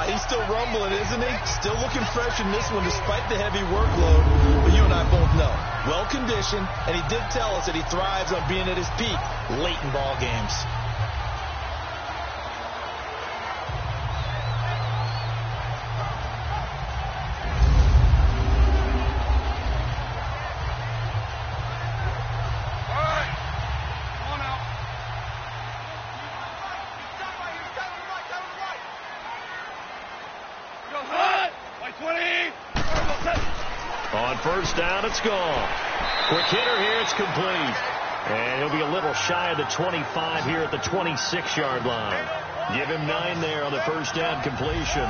He's still rumbling, isn't he? Still looking fresh in this one despite the heavy workload. But you and I both know, well-conditioned, and he did tell us that he thrives on being at his peak late in ball games. On first down, it's gone. Quick hitter here, it's complete. And he'll be a little shy of the 25 here at the 26-yard line. Give him 9 there on the first down completion.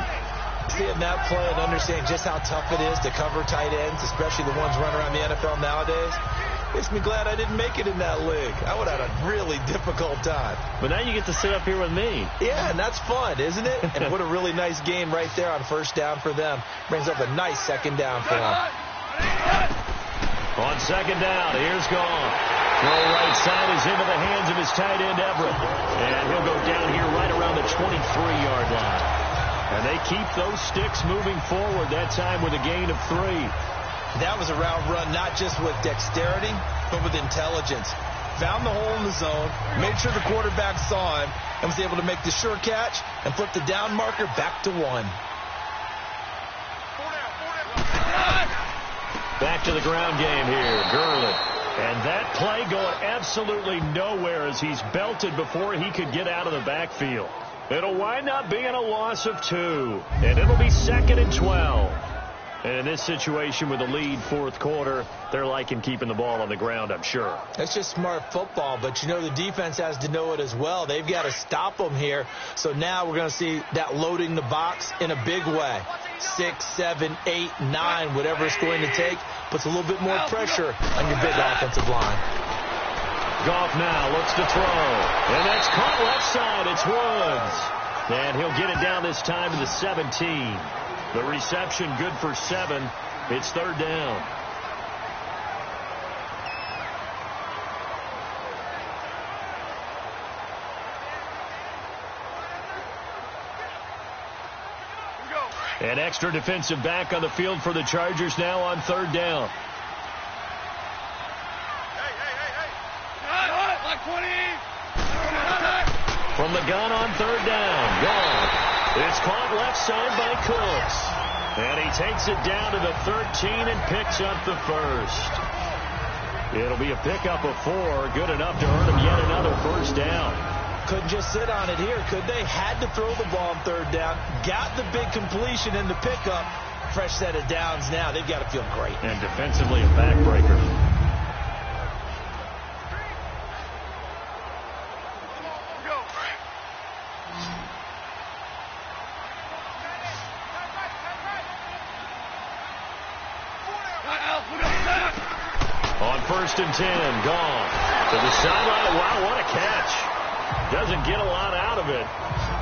Seeing that play and understanding just how tough it is to cover tight ends, especially the ones running around the NFL nowadays, makes me glad I didn't make it in that league. I would have had a really difficult time. But now you get to sit up here with me. Yeah, and that's fun, isn't it? And what a really nice game right there on first down for them. Brings up a nice second down for them. On second down, here's gone. Throw right side is into the hands of his tight end, Everett. And he'll go down here right around the 23-yard line. And they keep those sticks moving forward, that time with a gain of 3. That was a route run not just with dexterity, but with intelligence. Found the hole in the zone, made sure the quarterback saw him, and was able to make the sure catch and flip the down marker back to 1. Back to the ground game here, Gurley. And that play going absolutely nowhere as he's belted before he could get out of the backfield. It'll wind up being a loss of 2, and it'll be 2nd and 12. And in this situation with a lead fourth quarter, they're liking keeping the ball on the ground, I'm sure. That's just smart football, but you know the defense has to know it as well. They've got to stop them here. So now we're going to see that loading the box in a big way. 6, 7, 8, 9, whatever it's going to take, puts a little bit more pressure on your big offensive line. Goff now looks to throw. And that's caught left side. It's Woods. And he'll get it down this time to the 17. The reception good for 7. It's third down. An extra defensive back on the field for the Chargers now on third down. From the gun on third down. Gone. It's caught left side by Cooks. And he takes it down to the 13 and picks up the first. It'll be a pickup of 4. Good enough to earn him yet another first down. Couldn't just sit on it here, could they? Had to throw the ball on third down. Got the big completion in the pickup. Fresh set of downs now. They've got to feel great. And defensively a backbreaker. On first and 10, gone. To the sideline. Wow, what a catch. Doesn't get a lot out of it,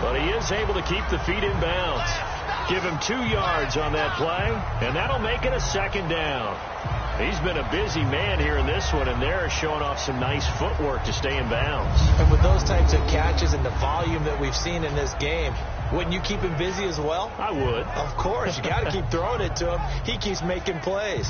but he is able to keep the feet in bounds. Give him 2 yards on that play, and that'll make it a second down. He's been a busy man here in this one, and they're showing off some nice footwork to stay in bounds. And with those types of catches and the volume that we've seen in this game, wouldn't you keep him busy as well? I would. Of course. You got to keep throwing it to him. He keeps making plays.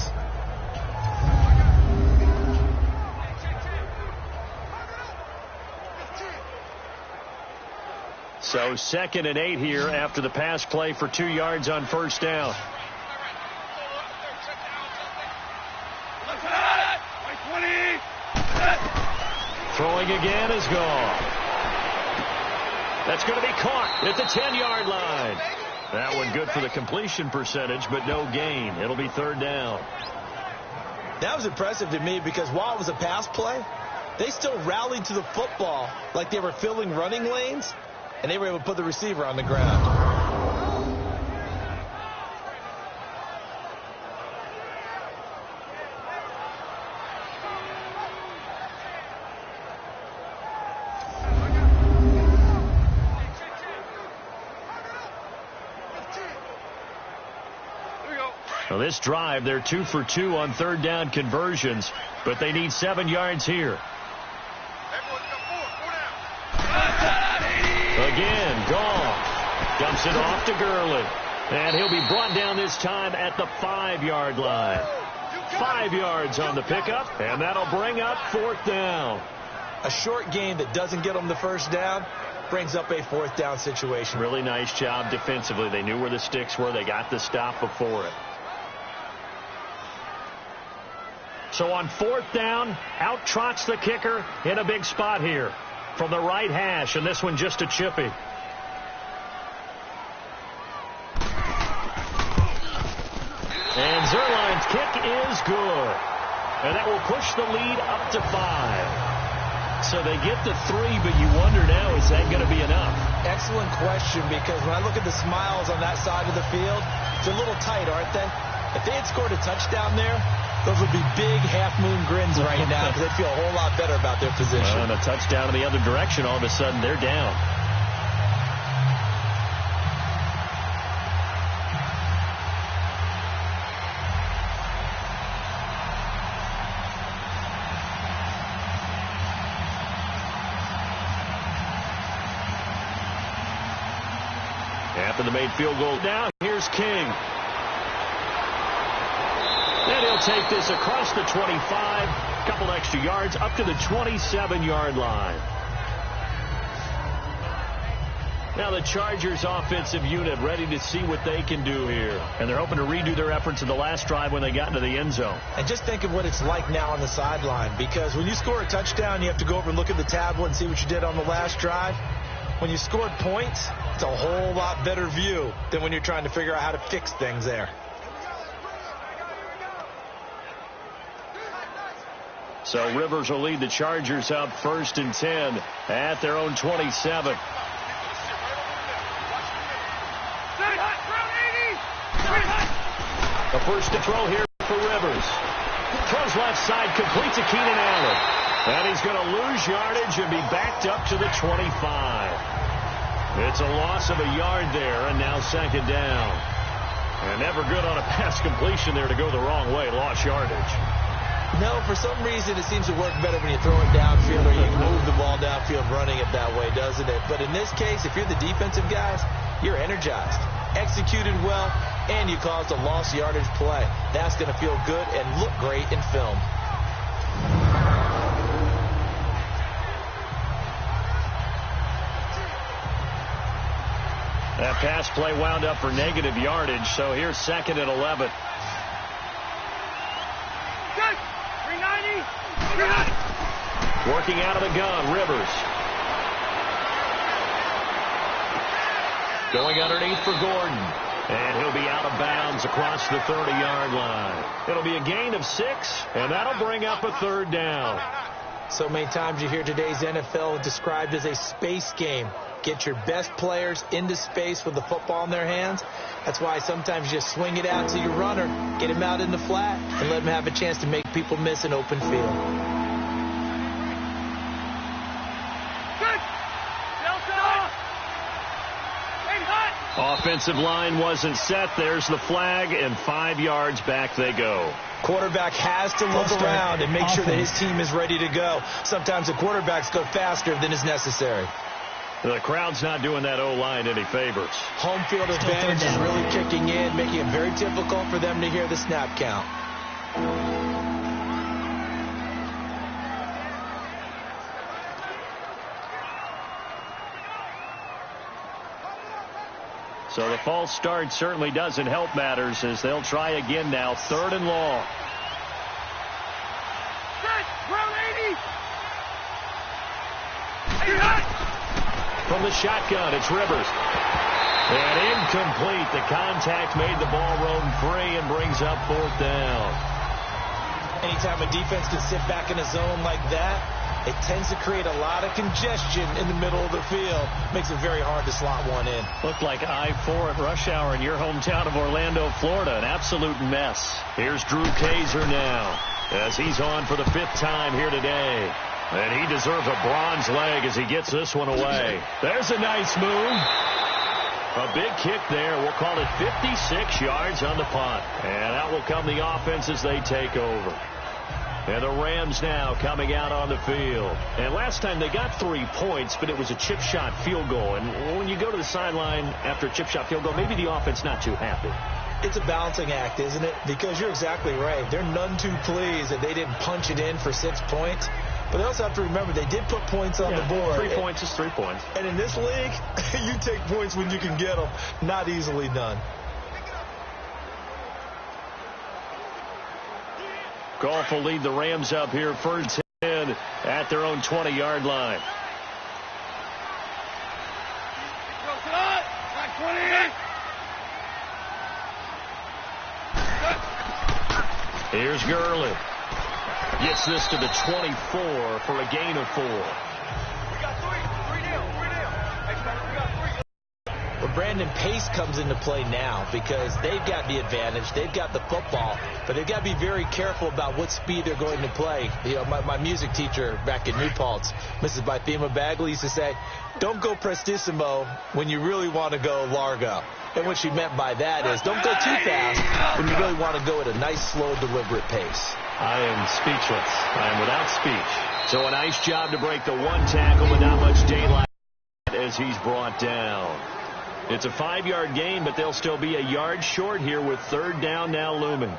So 2nd and 8 here after the pass play for 2 yards on first down. Throwing again is gone. That's going to be caught at the 10-yard line. That one good for the completion percentage, but no gain. It'll be third down. That was impressive to me because while it was a pass play, they still rallied to the football like they were filling running lanes. And they were able to put the receiver on the ground. Well, this drive, they're 2 for 2 on third down conversions, but they need 7 yards here. Again, Goff dumps it off to Gurley. And he'll be brought down this time at the 5-yard line. 5 yards on the pickup, and that'll bring up fourth down. A short gain that doesn't get them the first down brings up a fourth down situation. Really nice job defensively. They knew where the sticks were. They got the stop before it. So on fourth down, out trots the kicker in a big spot here from the right hash, and this one just a chippy. Zerline's kick is good. And that will push the lead up to 5. So they get the 3, but you wonder now, is that going to be enough? Excellent question, because when I look at the smiles on that side of the field, it's a little tight, aren't they? If they had scored a touchdown there, those would be big half-moon grins right now because they'd feel a whole lot better about their position. And a touchdown in the other direction, all of a sudden they're down. After the made field goal, now here's King. And he'll take this across the 25, a couple extra yards, up to the 27-yard line. Now the Chargers offensive unit ready to see what they can do here. And they're hoping to redo their efforts in the last drive when they got into the end zone. And just think of what it's like now on the sideline, because when you score a touchdown, you have to go over and look at the tablet and see what you did on the last drive. When you scored points, it's a whole lot better view than when you're trying to figure out how to fix things there. So Rivers will lead the Chargers up 1st and 10 at their own 27. The first to throw here for Rivers. Throws left side, completes to Keenan Allen. And he's going to lose yardage and be backed up to the 25. It's a loss of a yard there, and now 2nd down. And never good on a pass completion there to go the wrong way. Lost yardage. No, for some reason it seems to work better when you throw it downfield or you move the ball downfield running it that way, doesn't it? But in this case, if you're the defensive guys, you're energized, executed well, and you caused a lost yardage play. That's going to feel good and look great in film. That pass play wound up for negative yardage, so here's 2nd and 11. Working out of the gun, Rivers. Going underneath for Gordon. And he'll be out of bounds across the 30-yard line. It'll be a gain of 6, and that'll bring up a 3rd down. So many times you hear today's NFL described as a space game. Get your best players into space with the football in their hands. That's why sometimes you just swing it out to your runner, get him out in the flat, and let him have a chance to make people miss an open field. Offensive line wasn't set. There's the flag, and 5 yards back they go. Quarterback has to look around and make sure that his team is ready to go. Sometimes the quarterbacks go faster than is necessary. The crowd's not doing that O-line any favors. Home field advantage is really kicking in, making it very difficult for them to hear the snap count. So the false start certainly doesn't help matters as they'll try again now. 3rd and long. From the shotgun, it's Rivers. And incomplete. The contact made the ball roam free and brings up 4th down. Anytime a defense can sit back in a zone like that, it tends to create a lot of congestion in the middle of the field. Makes it very hard to slot one in. Looked like I-4 at rush hour in your hometown of Orlando, Florida. An absolute mess. Here's Drew Kaiser now as he's on for the 5th time here today. And he deserves a bronze leg as he gets this one away. There's a nice move. A big kick there. We'll call it 56 yards on the punt. And out will come the offense as they take over. And the Rams now coming out on the field. And last time they got 3 points, but it was a chip shot field goal. And when you go to the sideline after a chip shot field goal, maybe the offense not too happy. It's a balancing act, isn't it? Because you're exactly right. They're none too pleased that they didn't punch it in for 6 points. But they also have to remember they did put points on the board. 3 points is 3 points. And in this league, you take points when you can get them. Not easily done. Goff will lead the Rams up here 1st and 10 at their own 20-yard line. Here's Gurley. Gets this to the 24 for a gain of 4. Well, Brandon, pace comes into play now because they've got the advantage. They've got the football, but they've got to be very careful about what speed they're going to play. You know, my music teacher back at New Paltz, Mrs. Bythema Bagley, used to say, don't go prestissimo when you really want to go largo. And what she meant by that is don't go too fast when you really want to go at a nice, slow, deliberate pace. I am speechless. I am without speech. So a nice job to break the one tackle, but not much daylight as he's brought down. It's a 5-yard gain, but they'll still be a yard short here with 3rd down now looming.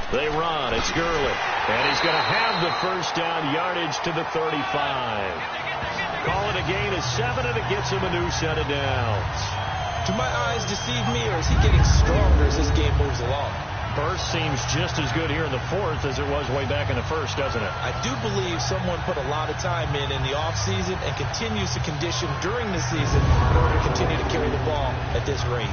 They run. It's Gurley. And he's going to have the first down yardage to the 35. Call it a gain of 7, and it gets him a new set of downs. Do my eyes deceive me, or is he getting stronger as this game moves along? Burst seems just as good here in the 4th as it was way back in the 1st, doesn't it? I do believe someone put a lot of time in the offseason and continues to condition during the season in order to continue to carry the ball at this rate.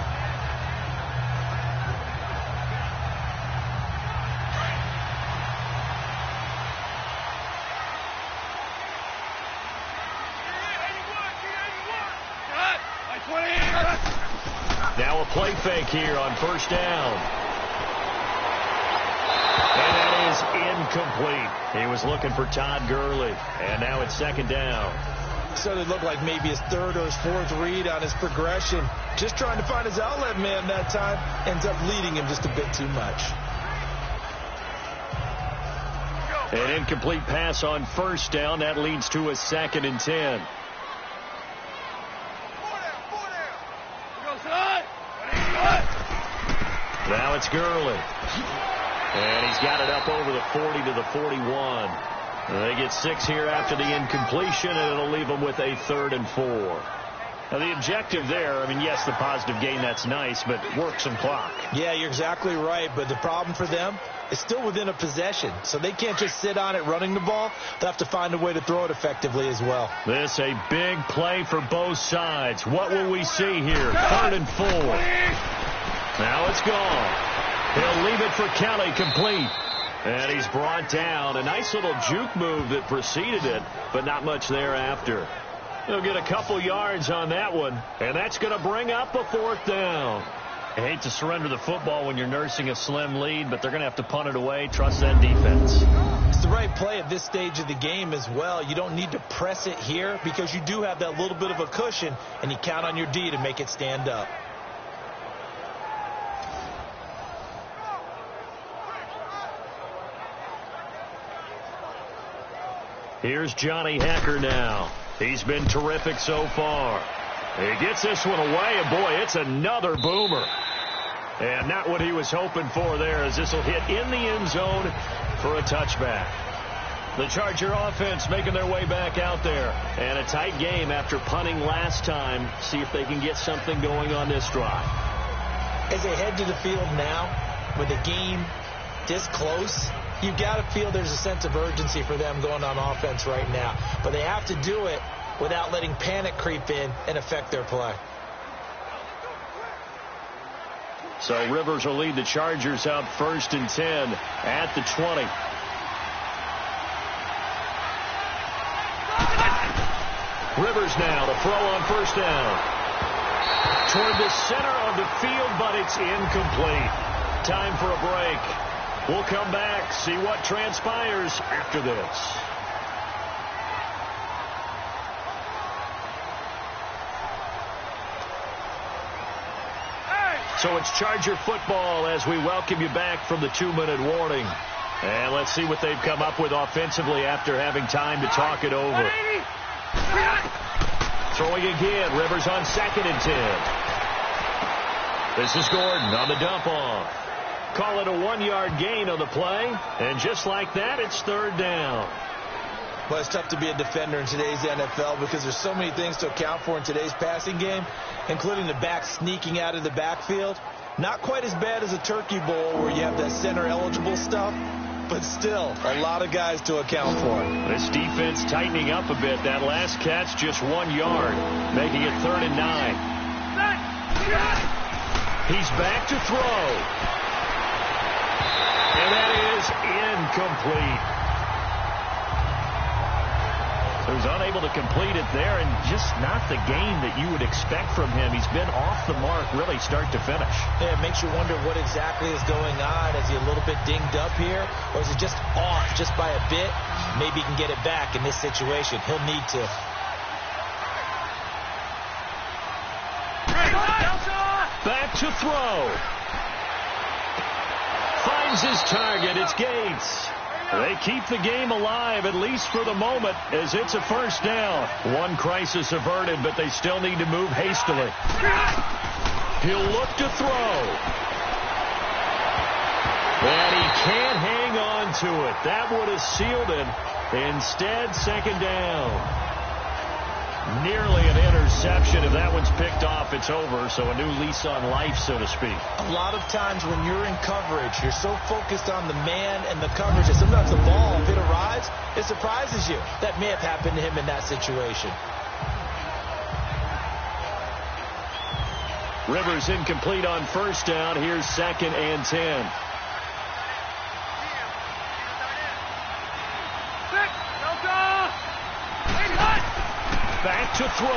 Now a play fake here on 1st down. And that is incomplete. He was looking for Todd Gurley. And now it's 2nd down. So it looked like maybe his 3rd or his 4th read on his progression. Just trying to find his outlet man that time. Ends up leading him just a bit too much. An incomplete pass on 1st down. That leads to a 2nd and 10. Now it's Gurley. And he's got it up over the 40 to the 41. They get 6 here after the incompletion, and it'll leave them with a 3rd and 4. Now, the objective there, I mean, yes, the positive gain, that's nice, but work some clock. Yeah, you're exactly right, but the problem for them is still within a possession, so they can't just sit on it running the ball. They'll have to find a way to throw it effectively as well. This a big play for both sides. What will we see here? 3rd and 4. Now it's gone. He'll leave it for Kelly, complete. And he's brought down. A nice little juke move that preceded it, but not much thereafter. He'll get a couple yards on that one, and that's going to bring up a 4th down. I hate to surrender the football when you're nursing a slim lead, but they're going to have to punt it away. Trust that defense. It's the right play at this stage of the game as well. You don't need to press it here because you do have that little bit of a cushion, and you count on your D to make it stand up. Here's Johnny Hecker now. He's been terrific so far. He gets this one away, and boy, it's another boomer. And not what he was hoping for there, as this will hit in the end zone for a touchback. The Charger offense making their way back out there. And a tight game after punting last time. See if they can get something going on this drive. As they head to the field now, with the game this close, you've got to feel there's a sense of urgency for them going on offense right now. But they have to do it without letting panic creep in and affect their play. So Rivers will lead the Chargers out 1st and 10 at the 20. Rivers now to throw on 1st down. Toward the center of the field, but it's incomplete. Time for a break. We'll come back, see what transpires after this. So it's Charger football as we welcome you back from the 2-minute warning. And let's see what they've come up with offensively after having time to talk it over. Throwing again, Rivers on 2nd and 10. This is Gordon on the dump off. Call it a 1-yard gain on the play. And just like that, it's third down. Well, it's tough to be a defender in today's NFL because there's so many things to account for in today's passing game, including the back sneaking out of the backfield. Not quite as bad as a turkey bowl where you have that center-eligible stuff, but still a lot of guys to account for. This defense tightening up a bit. That last catch just 1 yard, making it 3rd and 9. He's back to throw. And that is incomplete. He was unable to complete it there, and just not the game that you would expect from him. He's been off the mark really start to finish. Yeah, it makes you wonder what exactly is going on. Is he a little bit dinged up here, or is it just off just by a bit? Maybe he can get it back in this situation. He'll need to. Back to throw. Finds his target. It's Gates. They keep the game alive, at least for the moment, as it's a first down. One crisis averted, but they still need to move hastily. He'll look to throw. And he can't hang on to it. That would have sealed it. Instead, second down. Nearly an interception. If that one's picked off, it's over. So a new lease on life, so to speak. A lot of times when you're in coverage, you're so focused on the man and the coverage that sometimes the ball, if it arrives, it surprises you. That may have happened to him in that situation. Rivers incomplete on first down. Here's 2nd and 10. Back to throw.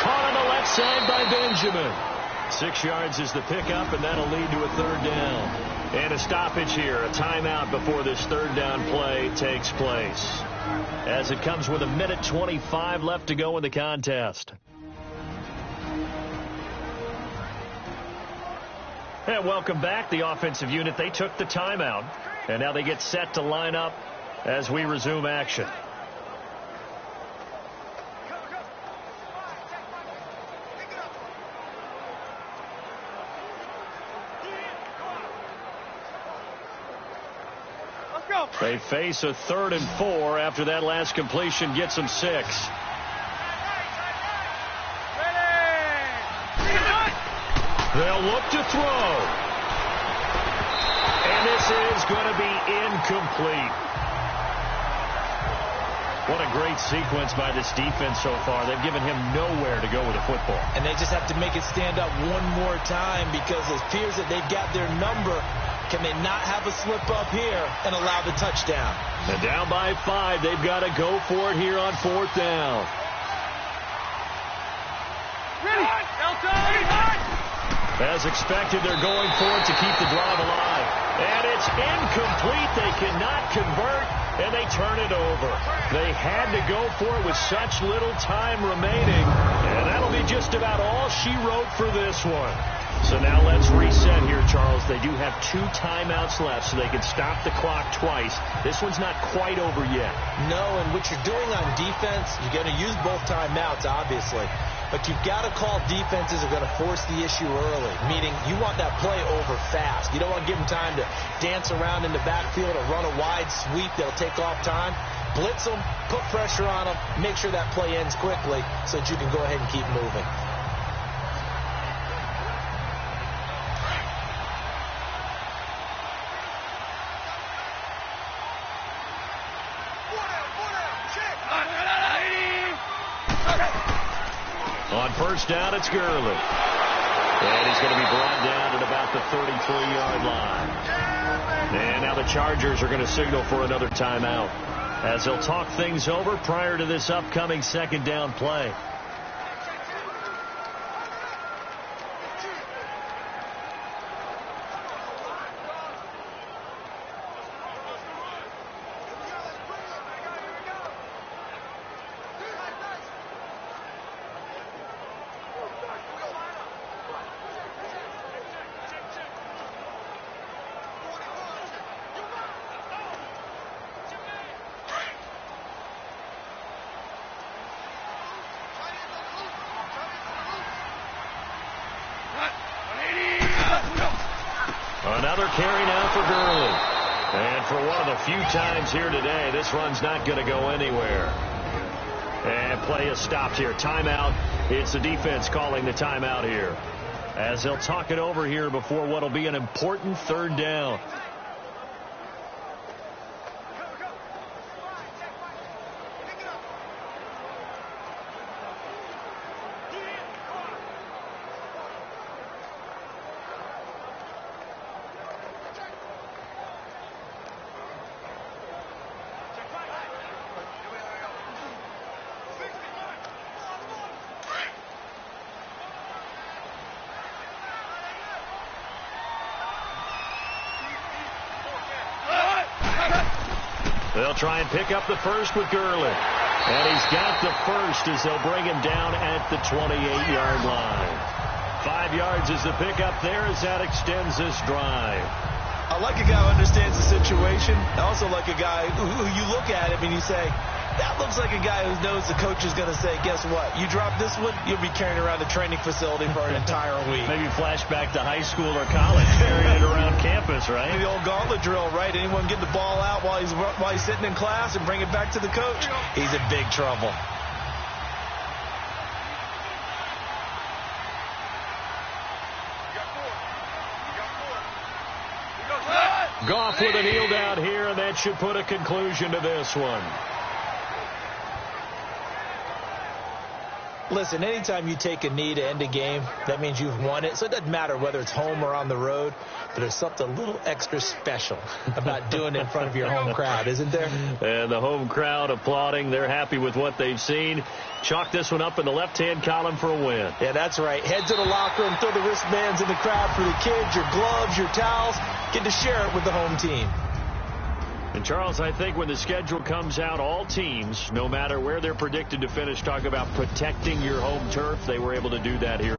Caught on the left side by Benjamin. 6 yards is the pickup, and that'll lead to a third down. And a stoppage here, a timeout before this third down play takes place. As it comes with 1:25 left to go in the contest. And welcome back, the offensive unit. They took the timeout, and now they get set to line up as we resume action. They face a 3rd and 4 after that last completion gets them 6. They'll look to throw. And this is going to be incomplete. What a great sequence by this defense so far. They've given him nowhere to go with the football. And they just have to make it stand up one more time because it appears that they've got their number. Can they not have a slip up here and allow the touchdown? And down by 5, they've got to go for it here on 4th down. As expected, they're going for it to keep the drive alive. And it's incomplete. They cannot convert, and they turn it over. They had to go for it with such little time remaining. And that'll be just about all she wrote for this one. So now let's reset here, Charles. They do have 2 timeouts left, so they can stop the clock twice. This one's not quite over yet. No, and what you're doing on defense, you're going to use both timeouts, obviously. But you've got to call defenses that are going to force the issue early, meaning you want that play over fast. You don't want to give them time to dance around in the backfield or run a wide sweep that'll take off time. Blitz them, put pressure on them, make sure that play ends quickly so that you can go ahead and keep moving. On first down, it's Gurley. And he's going to be brought down at about the 33-yard line. And now the Chargers are going to signal for another timeout as they'll talk things over prior to this upcoming second down play. Another carry now for Gurley. And for one of the few times here today, this run's not going to go anywhere. And play is stopped here. Timeout. It's the defense calling the timeout here, as they'll talk it over here before what will be an important third down. They'll try and pick up the first with Gurley. And he's got the first as they'll bring him down at the 28-yard line. 5 yards is the pickup there as that extends this drive. I like a guy who understands the situation. I also like a guy who you look at him and you say, that looks like a guy who knows the coach is going to say, guess what? You drop this one, you'll be carrying around the training facility for an entire week. Maybe flashback to high school or college, carrying it around campus, right? The old gauntlet drill, right? Anyone get the ball out while he's sitting in class and bring it back to the coach? He's in big trouble. Goff with a kneel down here, and that should put a conclusion to this one. Listen, anytime you take a knee to end a game, that means you've won it. So it doesn't matter whether it's home or on the road, but there's something a little extra special about doing it in front of your home crowd, isn't there? And the home crowd applauding. They're happy with what they've seen. Chalk this one up in the left-hand column for a win. Yeah, that's right. Head to the locker room, throw the wristbands in the crowd for the kids, your gloves, your towels. Get to share it with the home team. And, Charles, I think when the schedule comes out, all teams, no matter where they're predicted to finish, talk about protecting your home turf. They were able to do that here.